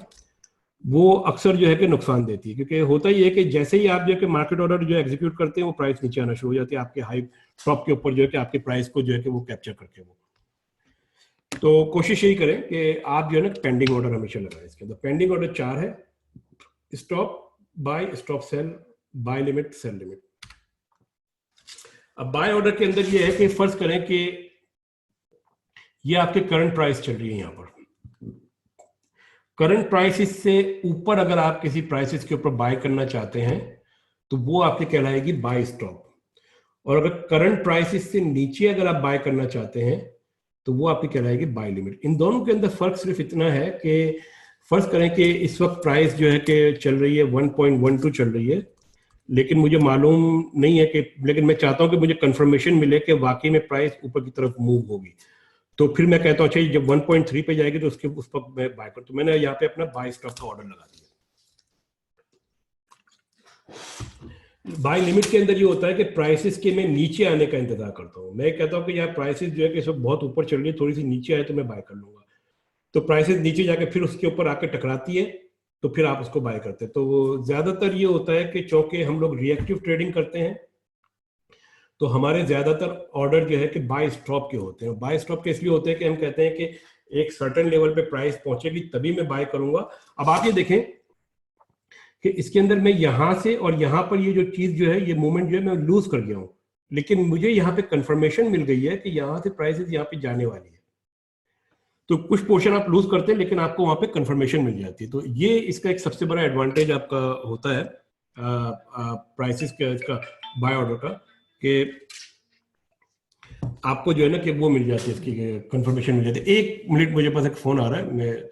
वो अक्सर जो है कि नुकसान देती है, क्योंकि होता ही है कि जैसे ही आप जो है कि मार्केट ऑर्डर जो एग्जीक्यूट करते हैं वो प्राइस नीचे आना शुरू हो जाती है आपके हाई टॉप के ऊपर, जो है कि आपके प्राइस को जो है कि वो कैप्चर करके वो। तो कोशिश यही करें कि आप जो है ना पेंडिंग ऑर्डर हमेशा लगाएं। इसके अंदर पेंडिंग ऑर्डर 4 है: stop buy, stop sell, buy limit, sell limit. अब बाय ऑर्डर के अंदर ये है कि फर्ज करें कि ये आपके करंट प्राइस चल रही है, यहां पर करंट प्राइसेस से ऊपर अगर आप किसी प्राइसेस के ऊपर बाय करना चाहते हैं तो वो आपके कहलाएगी बाय स्टॉप, और अगर करंट प्राइसेस से नीचे अगर आप बाय करना चाहते हैं तो वो आपकी कहलाएगी बाय लिमिट। इन दोनों के अंदर फर्क सिर्फ इतना है कि फर्ज करें कि इस वक्त प्राइस जो है कि चल रही है 1.12 चल रही है, लेकिन मुझे मालूम नहीं है कि, लेकिन मैं चाहता हूं कि मुझे कंफर्मेशन मिले कि वाकई में प्राइस ऊपर की तरफ मूव होगी। तो फिर मैं कहता हूँ अच्छा जब 1.3 पे जाएगी तो उस पर मैं बाय कर, तो मैंने यहाँ पे अपना बाय स्टॉप का ऑर्डर लगा दिया। बाय लिमिट के अंदर ये होता है कि प्राइसेस के मैं नीचे आने का इंतजार करता हूँ। मैं कहता हूँ कि यार प्राइसेस जो है कि सब बहुत ऊपर चल रही है, थोड़ी सी नीचे आए तो मैं बाय कर लूंगा। तो प्राइसेस नीचे जाके फिर उसके ऊपर आके टकराती है तो फिर आप उसको बाय करते हैं। तो ज्यादातर ये होता है कि चूंकि हम लोग रिएक्टिव ट्रेडिंग करते हैं तो हमारे ज्यादातर ऑर्डर जो है कि बाय स्टॉप के होते हैं। बाय स्टॉप के इसलिए होते हैं कि हम कहते हैं कि एक सर्टेन लेवल पे प्राइस पहुंचेगी तभी मैं बाय करूंगा। अब आप ये देखें कि इसके अंदर मैं यहां से और यहां पर ये जो चीज जो है ये मूवमेंट जो है मैं लूज कर गया हूं, लेकिन मुझे यहाँ पे कंफर्मेशन मिल गई है कि यहाँ से प्राइसेस यहाँ पे जाने वाली है। तो कुछ पोर्शन आप लूज करते हैं लेकिन आपको वहां पे कंफर्मेशन मिल जाती है। तो ये इसका एक सबसे बड़ा एडवांटेज आपका होता है प्राइसेस का बाय ऑर्डर का, कि आपको जो है ना कि वो मिल जाती है, इसकी कंफर्मेशन मिल जाती है। 1 मिनट, मुझे पास एक फोन आ रहा है, मैं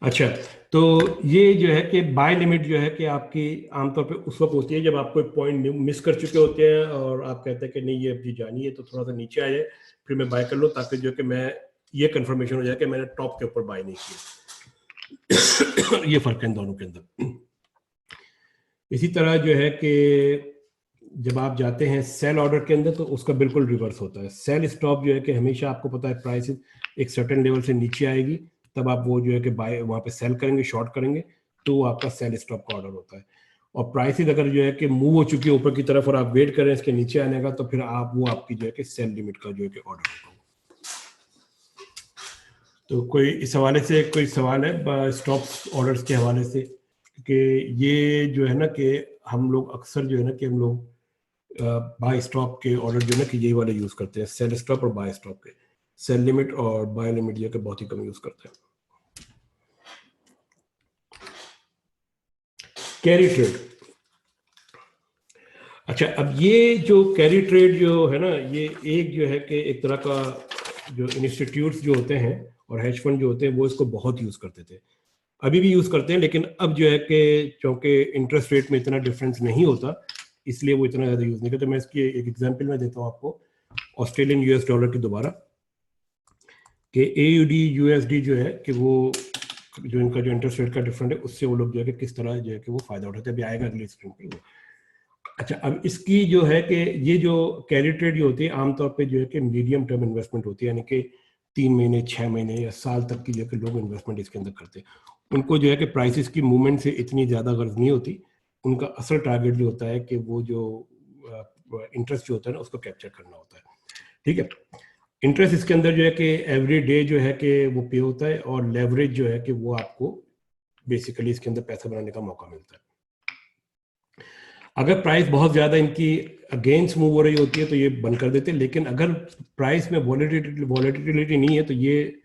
अच्छा, तो ये जो है कि बाय लिमिट जो है कि आपकी आमतौर पे उस वक्त होती है जब आप कोई पॉइंट मिस कर चुके होते हैं और आप कहते हैं कि नहीं ये अभी जानी है तो थोड़ा सा नीचे आ जाए, फिर मैं बाय कर लूँ ताकि जो है कि मैं ये कंफर्मेशन हो जाए कि मैंने टॉप के ऊपर बाय नहीं किया। ये फर्क है इन दोनों के अंदर। इसी तरह जो है कि जब आप जाते हैं सेल ऑर्डर के अंदर तो उसका बिल्कुल रिवर्स होता है। सेल स्टॉप जो है कि हमेशा आपको पता है प्राइस एक सर्टेन लेवल से नीचे आएगी तब आप वो जो है कि बाय वहाँ पे सेल करेंगे, शॉर्ट करेंगे, तो वो आपका सेल स्टॉप का ऑर्डर होता है। और प्राइसेस अगर जो है कि मूव हो चुकी है ऊपर की तरफ और आप वेट कर रहे हैं इसके नीचे आने का, तो फिर आप वो आपकी जो है कि सेल लिमिट का जो है कि ऑर्डर होगा। तो कोई इस हवाले से कोई सवाल है स्टॉप ऑर्डर्स के हवाले से? क्योंकि ये जो है ना कि हम लोग अक्सर जो है ना कि हम लोग बाय स्टॉप के ऑर्डर जो है ना कि यही वाले यूज करते हैं, सेल स्टॉप और बाय स्टॉप के। सेल लिमिट और बाय लिमिट जो है कि बहुत ही कम यूज करते हैं। Carry trade. अच्छा, अब ये जो कैरी ट्रेड जो है ना, ये एक जो है कि एक तरह का जो इंस्टीट्यूट्स जो होते हैं और हेज फंड जो होते हैं वो इसको बहुत यूज करते थे, अभी भी यूज करते हैं, लेकिन अब जो है कि चूंकि इंटरेस्ट रेट में इतना डिफरेंस नहीं होता इसलिए वो इतना ज्यादा यूज नहीं करते। मैं इसकी एक एग्जांपल में देता हूँ आपको, ऑस्ट्रेलियन यूएस डॉलर की दोबारा, कि AUD USD जो है कि वो जो इनका जो इंटरेस्ट रेट का डिफरेंट है उससे वो लोग जो है कि किस तरह जो है कि वो फायदा उठाते हैं, अभी आएगा अगली स्क्रीन पे वो। अच्छा, अब इसकी जो है कि ये जो कैरी ट्रेड जो होती है आमतौर पे जो है कि मीडियम टर्म इन्वेस्टमेंट होती है, यानी कि 3 महीने 6 महीने या साल तक की जो है कि लोग इन्वेस्टमेंट इसके अंदर करते हैं। उनको जो है कि प्राइसेस की मूवमेंट से इतनी ज़्यादा गर्ज नहीं होती, उनका असल टारगेट जो होता है कि वो जो इंटरेस्ट जो होता है ना उसको कैप्चर करना होता है। ठीक है, इंटरेस्ट इसके अंदर जो है कि एवरी डे जो है कि वो पे होता है, और लेवरेज जो है कि वो आपको बेसिकली इसके अंदर पैसा बनाने का मौका मिलता है। अगर प्राइस बहुत ज़्यादा इनकी अगेंस्ट मूव हो रही होती है तो ये बंद कर देते हैं, लेकिन अगर प्राइस में वॉलेटिलिटी नहीं है तो ये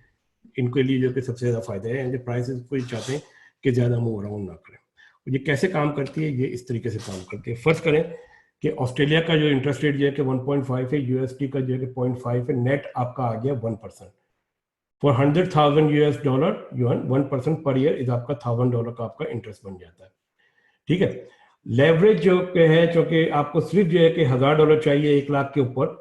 इनके लिए जो कि सबसे ज़्यादा फायदा है, जो प्राइसेस को चाहते हैं कि ज़्यादा मूव अराउंड ना करें। ये कैसे काम करती है? ये इस तरीके से काम करती है। फर्स्ट करें कि ऑस्ट्रेलिया का जो इंटरेस्ट रेट जो है कि 1.5 है, USD का जो है कि 0.5 है, नेट आपका आ गया 1%। For 100,000 US dollar UN 1% per year is आपका $1,000 का आपका इंटरेस्ट बन जाता है। ठीक है, लेवरेज जो है चूंकि आपको सिर्फ जो है कि $1,000 चाहिए 1 लाख के ऊपर,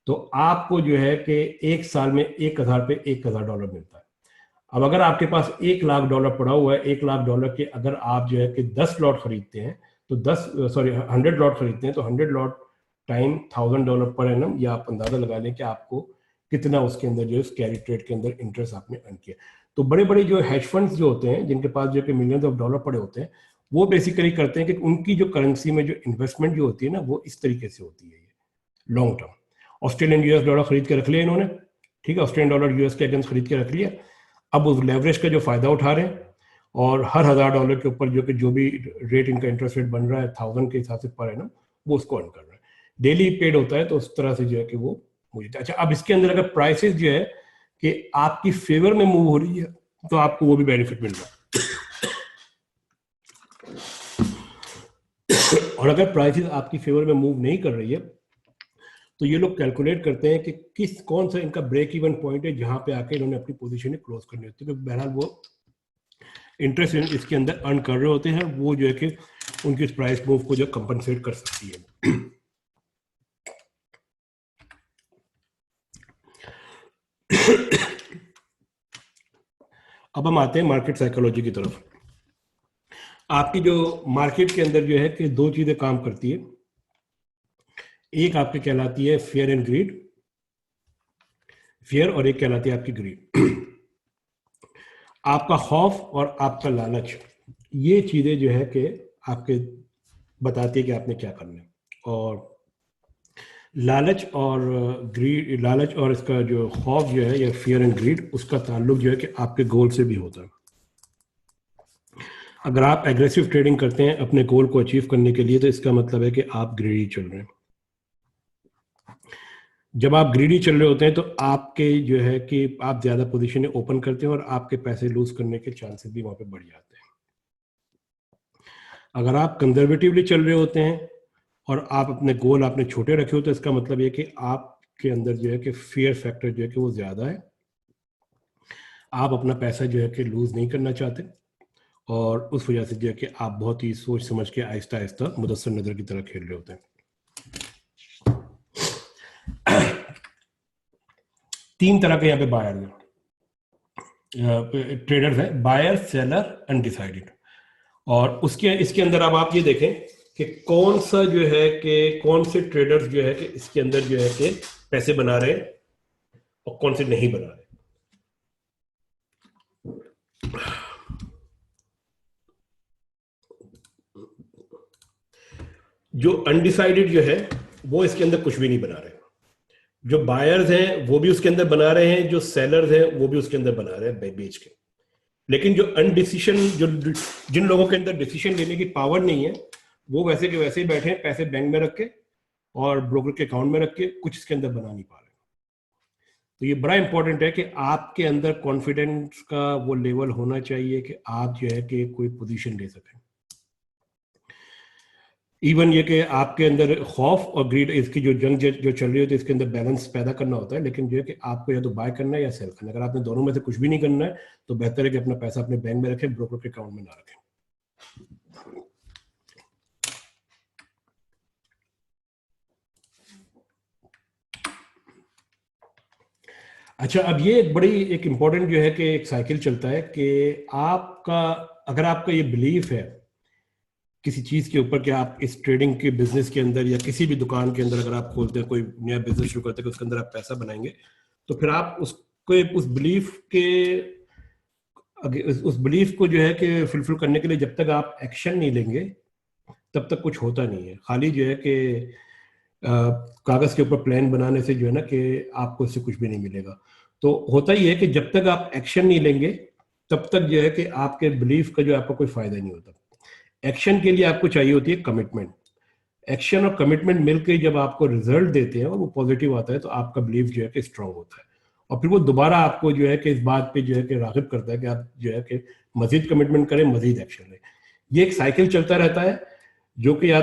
तो आपको जो है कि एक साल में 1,000 पे $1,000 मिलता है। अब अगर आपके पास $1,00,000 पड़ा हुआ है, $1,00,000 के अगर आप जो है कि 10 लॉट खरीदते हैं तो 100 लॉट खरीदते हैं तो 100 लॉट टाइम $1,000 पर एनम, या आप अंदाजा लगा लें कि आपको कितना उसके अंदर जो है कैरी ट्रेड के अंदर इंटरेस्ट आपने अर्न किया। तो बड़े बड़े जो हेज फंड्स जो होते हैं जिनके पास जो है कि मिलियंस ऑफ डॉलर पड़े होते हैं, वो बेसिकली करते हैं कि उनकी जो करेंसी में जो इन्वेस्टमेंट जो होती है ना वो इस तरीके से होती है, ये long term. Australian US dollar खरीद के रख लिया इन्होंने, ठीक है, ऑस्ट्रेलियन डॉलर US के अगेंस्ट खरीद के रख लिया। अब उस लेवरेज का जो फायदा उठा रहे हैं और हर $1,000 के ऊपर जो भी रेट इनका इंटरेस्ट रेट बन रहा है 1,000 के हिसाब से पर एनम, वो उसको अर्न कर रहा है। डेली पेड होता है, तो उस तरह से जो है कि वो मुझे। अच्छा, अब इसके अंदर अगर प्राइसेस जो है कि आपकी फेवर में मूव हो रही है तो आपको वो भी बेनिफिट मिल रहा है। और अगर प्राइसेस आपकी फेवर में मूव नहीं कर रही है तो ये लोग कैलकुलेट करते हैं कि कौन सा इनका ब्रेक इवन पॉइंट है जहां पे आके इन्होंने अपनी पोजीशन क्लोज करनी होती है। बहरहाल वो इंटरेस्ट इसके अंदर अर्न कर रहे होते हैं, वो जो है कि उनकी प्राइस मूव को जो कंपनसेट कर सकती है। अब हम आते हैं मार्केट साइकोलॉजी की तरफ। आपकी जो मार्केट के अंदर जो है कि दो चीजें काम करती है, एक आपकी कहलाती है फियर एंड ग्रीड, फियर, और एक कहलाती है आपकी ग्रीड। आपका खौफ और आपका लालच, ये चीजें जो है कि आपके बताती है कि आपने क्या करना है। और लालच और ग्रीड, लालच और इसका जो खौफ जो है या फियर एंड ग्रीड, उसका ताल्लुक जो है कि आपके गोल से भी होता है। अगर आप एग्रेसिव ट्रेडिंग करते हैं अपने गोल को अचीव करने के लिए तो इसका मतलब है कि आप ग्रीडी चल रहे हैं। जब आप ग्रीडी चल रहे होते हैं तो आपके जो है कि आप ज्यादा पोजीशन ओपन करते हैं और आपके पैसे लूज करने के चांसेस भी वहां पे बढ़ जाते हैं। अगर आप कंजर्वेटिवली चल रहे होते हैं और आप अपने गोल आपने छोटे रखे हो तो इसका मतलब ये कि आपके अंदर जो है कि फियर फैक्टर जो है कि वो ज्यादा है। आप अपना पैसा जो है कि लूज नहीं करना चाहते, और उस वजह से जो है कि आप बहुत ही सोच समझ के आहिस्ता आहिस्ता मुदस्सर नजर की तरह खेल रहे होते हैं। 3 तरह के यहाँ पे बायर हैं, ट्रेडर्स हैं, बायर, सेलर, अनडिसाइडेड। और उसके इसके अंदर अब आप ये देखें कि कौन सा जो है कि कौन से ट्रेडर्स जो है कि इसके अंदर जो है कि पैसे बना रहे हैं और कौन से नहीं बना रहे। जो अनडिसाइडेड जो है वो इसके अंदर कुछ भी नहीं बना रहे, जो बायर्स हैं वो भी उसके अंदर बना रहे हैं, जो सेलर्स हैं वो भी उसके अंदर बना रहे हैं बेच के। लेकिन जो अनडिसीशन, जो जिन लोगों के अंदर डिसीजन लेने की पावर नहीं है, वो वैसे के वैसे ही बैठे हैं, पैसे बैंक में रख के और ब्रोकर के अकाउंट में रख के, कुछ इसके अंदर बना नहीं पा रहे। तो ये बड़ा इंपॉर्टेंट है कि आपके अंदर कॉन्फिडेंस का वो लेवल होना चाहिए कि आप जो है कि कोई पोजीशन ले सकें। इवन ये कि आपके अंदर खौफ और ग्रीड, इसकी जो जंग जो चल रही होती है, इसके अंदर बैलेंस पैदा करना होता है। लेकिन जो है कि आपको या तो बाय करना है या सेल करना है। अगर आपने दोनों में से कुछ भी नहीं करना है तो बेहतर है कि अपना पैसा अपने बैंक में रखें, ब्रोकर के अकाउंट में ना रखें। अच्छा, अब ये एक इंपॉर्टेंट जो है कि एक साइकिल चलता है कि आपका, अगर आपका ये बिलीफ है किसी चीज के ऊपर कि आप इस ट्रेडिंग के बिजनेस के अंदर या किसी भी दुकान के अंदर अगर आप खोलते हैं, कोई नया बिजनेस शुरू करते हैं, उसके अंदर आप पैसा बनाएंगे, तो फिर आप उसको उस बिलीफ को जो है कि फुलफिल करने के लिए जब तक आप एक्शन नहीं लेंगे तब तक कुछ होता नहीं है। खाली जो है कि कागज के ऊपर प्लान बनाने से जो है ना कि आपको इससे कुछ भी नहीं मिलेगा। तो होता ही है कि जब तक आप एक्शन नहीं लेंगे तब तक जो है कि आपके बिलीफ का जो आपको कोई फायदा नहीं होता। एक्शन के लिए आपको चाहिए होती है कमिटमेंट। एक्शन और कमिटमेंट मिलकर जब आपको रिजल्ट देते हैं और वो पॉजिटिव आता है तो आपका बिलीफ जो है कि स्ट्रांग होता है, और फिर वो दोबारा आपको जो है कि इस बात पे जो है कि राग़िब करता है कि आप जो है कि मजीद कमिटमेंट करें, मजीद एक्शन लें। ये एक साइकिल चलता रहता है जो कि या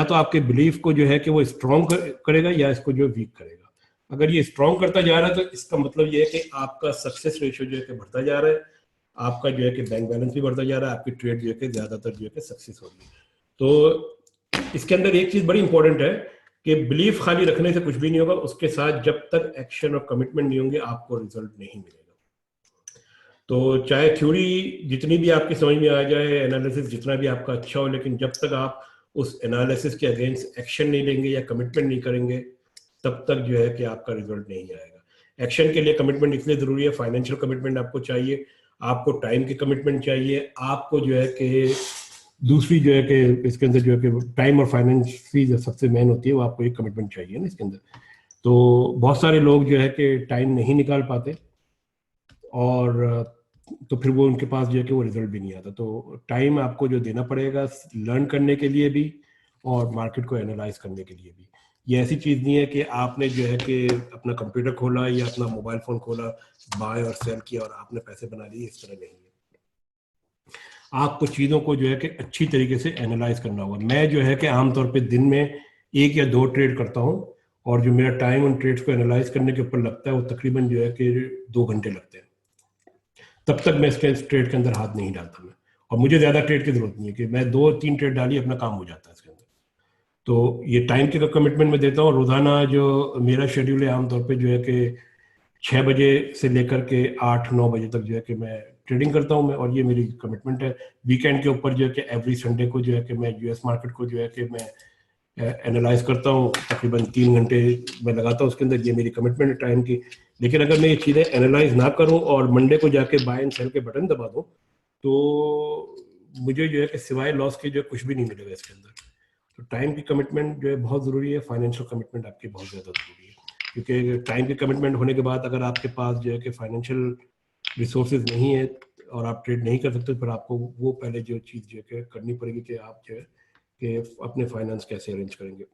तो आपके बिलीफ को जो है कि वो स्ट्रांग करेगा या इसको जो वीक करेगा। अगर ये स्ट्रांग करता जा रहा है तो इसका मतलब ये है कि आपका सक्सेस रेशियो जो है कि बढ़ता जा रहा है, आपका जो है कि बैंक बैलेंस भी बढ़ता जा रहा है, आपकी ट्रेड जो है कि ज्यादातर जो है कि सक्सेस होगी। तो इसके अंदर एक चीज बड़ी इंपॉर्टेंट है कि बिलीफ खाली रखने से कुछ भी नहीं होगा, उसके साथ जब तक एक्शन और कमिटमेंट नहीं होंगे आपको रिजल्ट नहीं मिलेगा। तो चाहे थ्योरी जितनी भी आपकी समझ में आ जाए, एनालिसिस जितना भी आपका अच्छा हो, लेकिन जब तक आप उस एनालिसिस के अगेंस्ट एक्शन नहीं लेंगे या कमिटमेंट नहीं करेंगे तब तक जो है कि आपका रिजल्ट नहीं आएगा। एक्शन के लिए कमिटमेंट इसलिए जरूरी है, फाइनेंशियल कमिटमेंट आपको चाहिए, आपको टाइम की कमिटमेंट चाहिए, आपको जो है कि दूसरी जो है कि इसके अंदर जो है कि टाइम और फाइनेंस की जो सबसे मेन होती है वो आपको एक कमिटमेंट चाहिए ना इसके अंदर। तो बहुत सारे लोग जो है कि टाइम नहीं निकाल पाते और तो फिर वो उनके पास जो है कि वो रिजल्ट भी नहीं आता। तो टाइम आपको जो देना पड़ेगा लर्न करने के लिए भी और मार्केट को एनालाइज करने के लिए भी। ये ऐसी चीज़ नहीं है कि आपने जो है कि अपना कंप्यूटर खोला या अपना मोबाइल फ़ोन खोला, बाय और सेल किया और आपने पैसे बना लिए, इस तरह नहीं है। आपको चीज़ों को जो है कि अच्छी तरीके से एनालाइज करना होगा। मैं जो है कि आमतौर पे दिन में 1 या 2 ट्रेड करता हूँ और जो मेरा टाइम उन ट्रेड्स को एनालाइज करने के ऊपर लगता है वो तकरीबन जो है कि 2 घंटे लगते हैं। तब तक मैं इसके ट्रेड के अंदर हाथ नहीं डालता मैं, और मुझे ज़्यादा ट्रेड की जरूरत नहीं है कि मैं 2-3 ट्रेड डाली अपना काम हो जाता है इसके अंदर। तो ये टाइम के कमिटमेंट मैं देता हूँ। रोज़ाना जो मेरा शेड्यूल है आमतौर पे जो है कि 6 बजे से लेकर के 8-9 बजे तक जो है कि मैं ट्रेडिंग करता हूँ मैं, और ये मेरी कमिटमेंट है। वीकेंड के ऊपर जो है कि एवरी संडे को जो है कि मैं यूएस मार्केट को जो है कि मैं एनालाइज करता हूँ, तकरीबन 3 घंटे मैं लगाता हूँ उसके अंदर। ये मेरी कमिटमेंट है टाइम की। लेकिन अगर मैं ये चीज़ें एनालाइज ना करूँ और मंडे को जाके बाय एंड सेल के बटन दबा दूँ तो मुझे जो है कि सिवाय लॉस के जो कुछ भी नहीं मिलेगा इसके अंदर। तो टाइम की कमिटमेंट जो है बहुत ज़रूरी है, फाइनेंशियल कमिटमेंट आपकी बहुत ज़्यादा ज़रूरी है, क्योंकि टाइम की कमिटमेंट होने के बाद अगर आपके पास जो है कि फाइनेंशियल रिसोर्सेज नहीं है और आप ट्रेड नहीं कर सकते, फिर आपको वो पहले जो चीज़ जो है करनी पड़ेगी कि आप जो है कि अपने फाइनेंस कैसे अरेंज करेंगे।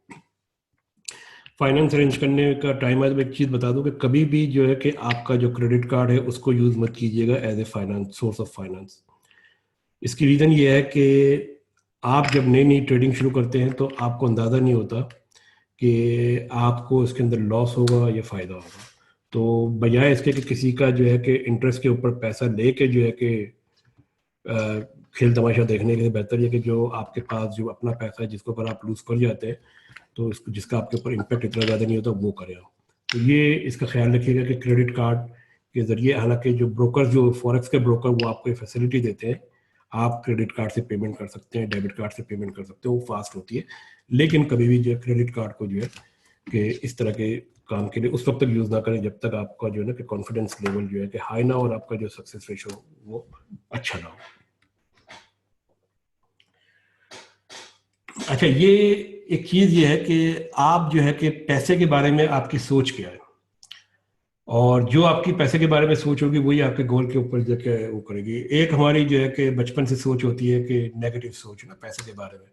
फाइनेंस अरेंज करने का टाइम है तो एक चीज़ बता दूं कि कभी भी जो है कि आपका जो क्रेडिट कार्ड है उसको यूज़ मत कीजिएगा as a finance source of finance. इसकी रीज़न ये है कि आप जब नई नई ट्रेडिंग शुरू करते हैं तो आपको अंदाज़ा नहीं होता कि आपको इसके अंदर लॉस होगा या फ़ायदा होगा। तो बजाय इसके कि किसी का जो है कि इंटरेस्ट के ऊपर पैसा लेके जो है कि खेल तमाशा देखने के लिए बेहतर है कि जो आपके पास जो अपना पैसा है जिसके ऊपर आप लूज कर जाते हैं, तो जिसका आपके ऊपर इम्पैक्ट इतना ज़्यादा नहीं होता वो करें आप। तो ये इसका ख्याल रखिएगा कि क्रेडिट कार्ड के ज़रिए, हालांकि जो ब्रोकर, जो फॉरेक्स के ब्रोकर, वो आपको फैसिलिटी देते हैं, आप क्रेडिट कार्ड से पेमेंट कर सकते हैं, डेबिट कार्ड से पेमेंट कर सकते हैं, वो फास्ट होती है। लेकिन कभी भी जो है क्रेडिट कार्ड को जो है कि इस तरह के काम के लिए उस वक्त तक यूज़ ना करें जब तक आपका जो है ना कि कॉन्फिडेंस लेवल जो है कि हाई ना हो और आपका जो सक्सेस रेशो वो अच्छा ना हो। अच्छा, ये एक चीज ये है कि आप जो है कि पैसे के बारे में आपकी सोच क्या है, और जो आपकी पैसे के बारे में सोच होगी वही आपके गोल के ऊपर जो है वो करेगी। एक हमारी जो है कि बचपन से सोच होती है कि नेगेटिव सोच ना पैसे के बारे में,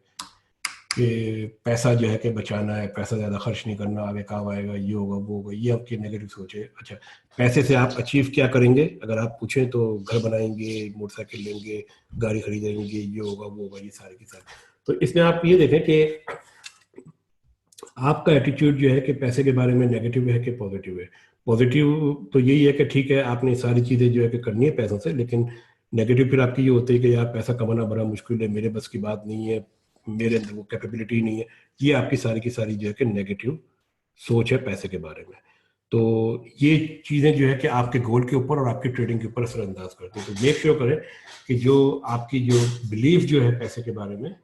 कि पैसा जो है कि बचाना है, पैसा ज़्यादा खर्च नहीं करना, आगे काम आएगा, ये होगा वो होगा, ये आपकी नेगेटिव सोच है। अच्छा, पैसे से आप अचीव क्या करेंगे अगर आप पूछें तो घर बनाएंगे, मोटरसाइकिल लेंगे, गाड़ी खरीदेंगे, ये होगा वो होगा, ये सारे की सारे। तो इसमें आप ये देखें कि आपका एटीट्यूड जो है कि पैसे के बारे में नेगेटिव है कि पॉजिटिव है। पॉजिटिव तो यही है कि ठीक है आपने सारी चीज़ें जो है कि करनी है पैसों से, लेकिन नेगेटिव फिर आपकी ये होती है कि यार पैसा कमाना बड़ा मुश्किल है, मेरे बस की बात नहीं है, मेरे अंदर वो कैपेबिलिटी नहीं है। ये आपकी सारी की सारी जो है कि नेगेटिव सोच है पैसे के बारे में। तो ये चीज़ें जो है कि आपके गोल के ऊपर और आपकी ट्रेडिंग के ऊपर असरअंदाज करती हैं। तो मेक श्योर करें कि जो आपकी जो बिलीफ जो है पैसे के बारे में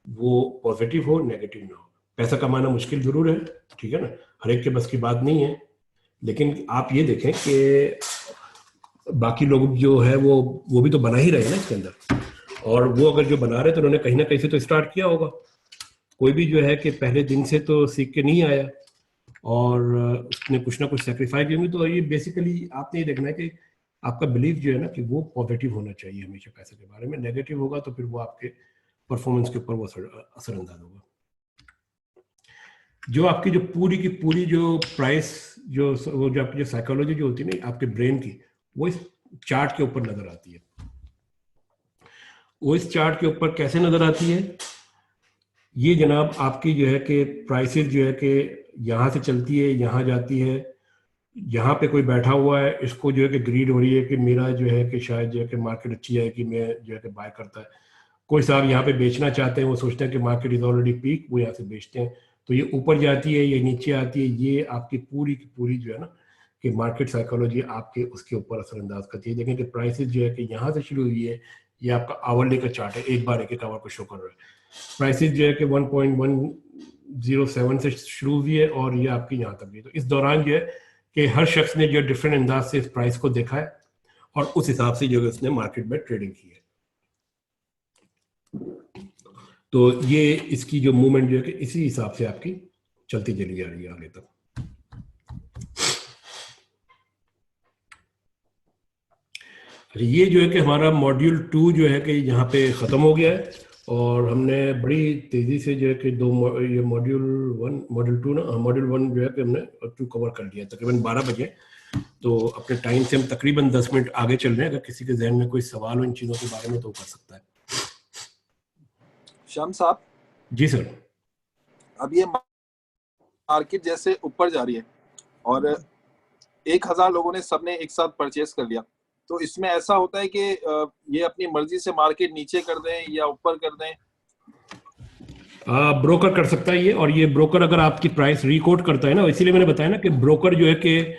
वो पॉजिटिव हो, नेगेटिव ना हो। पैसा कमाना मुश्किल जरूर है, ठीक है ना, हर एक के बस की बात नहीं है, लेकिन आप ये देखें कि बाकी लोग जो है वो भी तो बना ही रहे हैं ना इसके अंदर, और वो अगर जो बना रहे तो उन्होंने कहीं ना कहीं से तो स्टार्ट किया होगा। कोई भी जो है कि पहले दिन से तो सीख के नहीं आया, और उसने कुछ ना कुछ सेक्रीफाई की होंगी। तो ये बेसिकली आपने ये देखना है कि आपका बिलीफ जो है ना कि वो पॉजिटिव होना चाहिए हमेशा पैसे के बारे में। नेगेटिव होगा तो फिर वो आपके परफॉर्मेंस के ऊपर वो असरअंदाज होगा। जो आपकी जो पूरी की पूरी जो प्राइस जो वो जो आपकी जो साइकोलॉजी जो होती है ना आपके ब्रेन की, वो इस चार्ट के ऊपर नजर आती है। वो इस चार्ट के ऊपर कैसे नजर आती है? ये जनाब आपकी जो है कि प्राइसेस जो है कि यहाँ से चलती है, यहाँ जाती है, यहाँ पे कोई बैठा हुआ है, इसको जो है कि ग्रीड हो रही है कि मेरा जो है कि शायद जो है कि मार्केट अच्छी है कि मैं जो है कि बाय करता है। कोई साहब यहाँ पे बेचना चाहते हैं, वो सोचते हैं कि मार्केट इज ऑलरेडी पीक, वो यहाँ से बेचते हैं। तो ये ऊपर जाती है, ये नीचे आती है, ये आपकी पूरी की पूरी जो है ना कि मार्केट साइकोलॉजी आपके उसके ऊपर असरअंदाज करती है। देखें कि प्राइसेस जो है कि यहाँ से शुरू हुई है, ये आपका आवरली का चार्ट है, एक बार एक आवर को शो कर रहा है। प्राइसेस जो है कि 1.107 से शुरू हुई है और ये आपकी यहाँ तक भी। तो इस दौरान जो है कि हर शख्स ने जो डिफरेंट अंदाज से इस प्राइस को देखा है और उस हिसाब से जो है उसने मार्केट में ट्रेडिंग की है। तो ये इसकी जो मूवमेंट जो है कि इसी हिसाब से आपकी चलती चली जा रही है आगे तक। ये जो है कि हमारा मॉड्यूल 2 जो है कि यहाँ पे ख़त्म हो गया है, और हमने बड़ी तेज़ी से जो है कि ये मॉड्यूल 2 ना, मॉड्यूल 1 जो है कि हमने 2 कवर कर लिया तकरीबन 12 बजे। तो अपने टाइम से हम तकरीबन 10 मिनट आगे चल रहे हैं। अगर किसी के जहन में कोई सवाल हो इन चीज़ों के बारे में तो कर सकता है। श्याम साहब जी सर। अब ये मार्केट जैसे ऊपर जा रही है और 1000 लोगों ने सबने एक साथ परचेस कर लिया, तो इसमें ऐसा होता है कि ये अपनी मर्जी से मार्केट नीचे कर दें या ऊपर कर दें? ब्रोकर कर सकता है ये, और ये ब्रोकर अगर आपकी प्राइस रिकोट करता है ना, इसीलिए मैंने बताया ना कि ब्रोकर जो है कि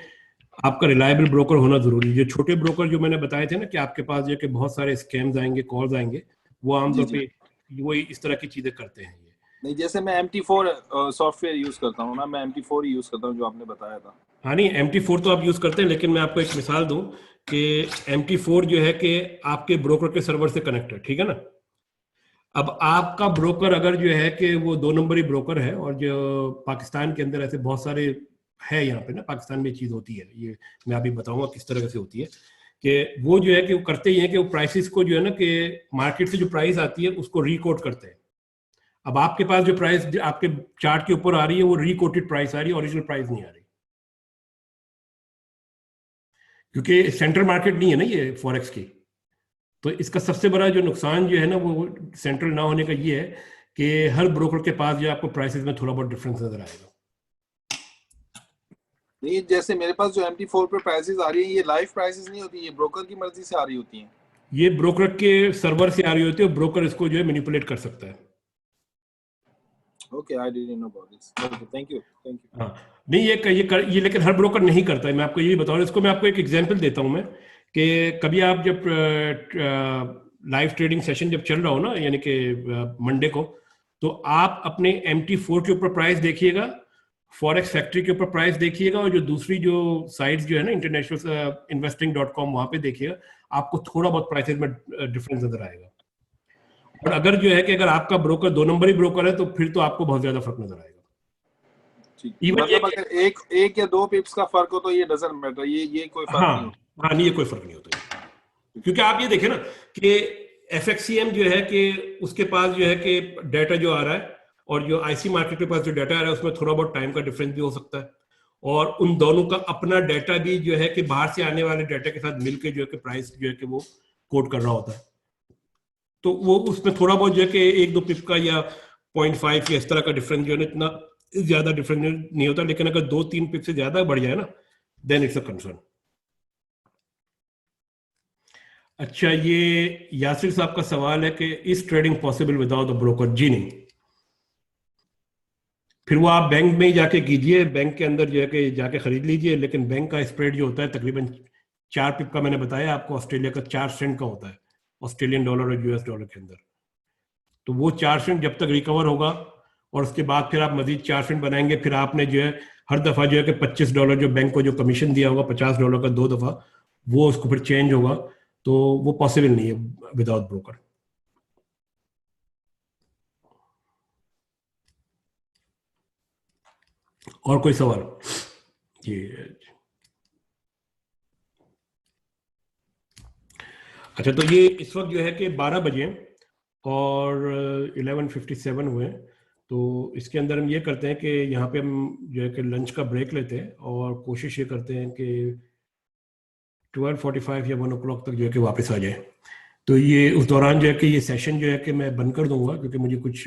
आपका रिलायबल ब्रोकर होना जरूरी है। जो छोटे ब्रोकर जो मैंने बताए थे ना कि आपके पास जो है कि बहुत सारे स्कैम्स आएंगे, कॉल्स आएंगे, वो आमतौर पे वही इस तरह की चीजें करते हैं। ये नहीं, जैसे मैं MT4 सॉफ्टवेयर यूज करता हूँ ना, मैं MT4 ही यूज करता हूँ जो आपने बताया था। हाँ नहीं, MT4 तो आप यूज करते हैं, लेकिन मैं आपको एक मिसाल दूं कि MT4 जो है कि आपके ब्रोकर के सर्वर से कनेक्ट है, ठीक है ना। अब आपका ब्रोकर अगर जो है कि वो 2 नंबरी ब्रोकर है, और जो पाकिस्तान के अंदर ऐसे बहुत सारे है, यहाँ पे ना पाकिस्तान में चीज होती है, ये मैं अभी बताऊंगा किस तरह से होती है, कि वो जो है कि वो करते ही है कि वो प्राइसेस को जो है ना कि मार्केट से जो प्राइस आती है उसको रिकोट करते हैं। अब आपके पास जो प्राइस आपके चार्ट के ऊपर आ रही है वो रिकोटेड प्राइस आ रही है, ओरिजिनल प्राइस नहीं आ रही, क्योंकि सेंट्रल मार्केट नहीं है ना ये फॉरेक्स की। तो इसका सबसे बड़ा जो नुकसान जो है ना वो सेंट्रल ना होने का ये है कि हर ब्रोकर के पास जो आपको प्राइसेस में थोड़ा बहुत डिफरेंस नजर आएगा। नहीं, जैसे मेरे पास जो MT4 पे प्राइसेस आ रही है, ये लाइव प्राइसेस नहीं होती, ये ब्रोकर की मर्जी से आ रही होती हैं। ये ब्रोकर के सर्वर से आ रही होती है, ब्रोकर इसको जो है मैनिपुलेट कर सकता है। Okay, I didn't know about this. Okay, thank you. हाँ, नहीं ये लेकिन हर ब्रोकर नहीं करता है। मैं आपको ये भी बताऊँ, इसको मैं आपको एक एग्जांपल देता हूँ मैं, कि कभी आप जब लाइव ट्रेडिंग सेशन जब चल रहा हो ना, यानी कि मंडे को, तो आप अपने MT4 के ऊपर प्राइस देखिएगा, फॉरेक्स फैक्ट्री के ऊपर प्राइस देखिएगा, और जो दूसरी जो साइट्स जो है ना, इंटरनेशनल इन्वेस्टिंग.com, वहां पे देखिएगा, आपको थोड़ा बहुत प्राइसेस में डिफरेंस नजर आएगा। और अगर जो है कि अगर आपका ब्रोकर 2 नंबर ही ब्रोकर है, तो फिर तो आपको बहुत ज्यादा फर्क नजर आएगा। मतलब अगर एक या 2 पिप्स का फर्क हो तो ये डजंट मैटर, ये कोई फर्क नहीं होता। हाँ, नहीं, ये कोई फर्क नहीं होता, क्योंकि आप ये देखें ना कि FXCM जो है कि उसके पास जो है कि डाटा जो आ रहा है, और जो IC मार्केट के पास जो डाटा आ रहा है, उसमें थोड़ा बहुत टाइम का डिफरेंस भी हो सकता है, और उन दोनों का अपना डाटा भी जो है कि बाहर से आने वाले डाटा के साथ मिलकर जो है कि प्राइस जो है कि वो कोट कर रहा होता है। तो वो उसमें थोड़ा बहुत जो है कि 1-2 पिप का या 0.5 या इस तरह का डिफरेंस जो है ना, इतना ज्यादा डिफरेंस नहीं होता, लेकिन अगर 2-3 पिप से ज्यादा बढ़ जाए ना, देन इट्स अ कंसर्न। अच्छा, ये यासिर साहब का सवाल है कि is trading possible without a broker? जी नहीं। फिर वो आप बैंक में ही जाके कीजिए, बैंक के अंदर जो है कि जाके खरीद लीजिए, लेकिन बैंक का स्प्रेड जो होता है तकरीबन 4 पिप का, मैंने बताया आपको, ऑस्ट्रेलिया का 4 सेंट का होता है, ऑस्ट्रेलियन डॉलर और US डॉलर के अंदर। तो वो 4 सेंट जब तक रिकवर होगा, और उसके बाद फिर आप मजीद 4 सेंट बनाएंगे, फिर आपने जो है हर दफा जो है कि $25 जो बैंक को जो कमीशन दिया होगा, $50 का 2 दफा, वो उसको फिर चेंज होगा। तो वो पॉसिबल नहीं है विदाउट ब्रोकर। और कोई सवाल? जी, अच्छा, तो ये इस वक्त जो है कि 12 बजे और 11:57 हुए, तो इसके अंदर हम ये करते हैं कि यहाँ पे हम जो है कि लंच का ब्रेक लेते हैं, और कोशिश ये करते हैं कि 12:45 या 1 o'clock तक जो है कि वापस आ जाए। तो ये उस दौरान जो है कि ये सेशन जो है कि मैं बंद कर दूंगा, क्योंकि मुझे कुछ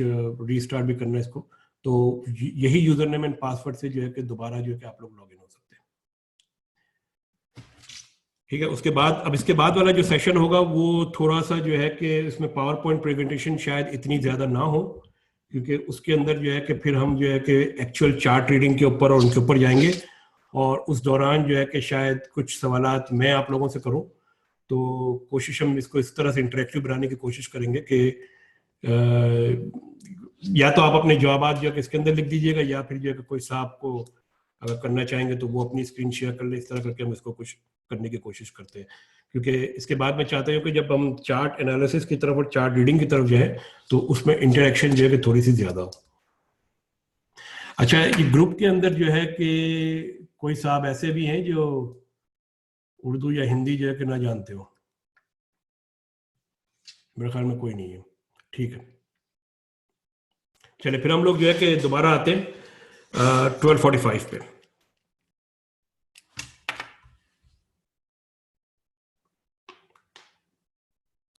रीस्टार्ट भी करना है इसको। तो यही यूजर नेम एंड पासवर्ड से जो है कि दोबारा जो है कि आप लोग लॉग इन हो सकते हैं। ठीक है, उसके बाद अब इसके बाद वाला जो सेशन होगा, वो थोड़ा सा जो है कि इसमें पावर पॉइंट प्रेजेंटेशन शायद इतनी ज़्यादा ना हो, क्योंकि उसके अंदर जो है कि फिर हम जो है कि एक्चुअल चार्ट रीडिंग के ऊपर और उनके ऊपर जाएंगे, और उस दौरान जो है कि शायद कुछ सवालात मैं आप लोगों से करूं। तो कोशिश हम इसको इस तरह से इंटरेक्टिव बनाने की कोशिश करेंगे कि या तो आप अपने जवाब जो है कि इसके अंदर लिख दीजिएगा, या फिर जो है कि कोई साहब को अगर करना चाहेंगे तो वो अपनी स्क्रीन शेयर कर ले। इस तरह करके हम इसको कुछ करने की कोशिश करते हैं, क्योंकि इसके बाद मैं चाहता हूँ कि जब हम चार्ट एनालिसिस की तरफ और चार्ट रीडिंग की तरफ जाए, तो उसमें इंटरेक्शन जो है कि थोड़ी सी ज्यादा हो। अच्छा, ये ग्रुप के अंदर जो है कि कोई साहब ऐसे भी हैं जो उर्दू या हिंदी जो है कि ना जानते हो? मेरे ख्याल में कोई नहीं है। ठीक है, चले फिर हम लोग जो है कि दोबारा आते हैं 12:45 पे।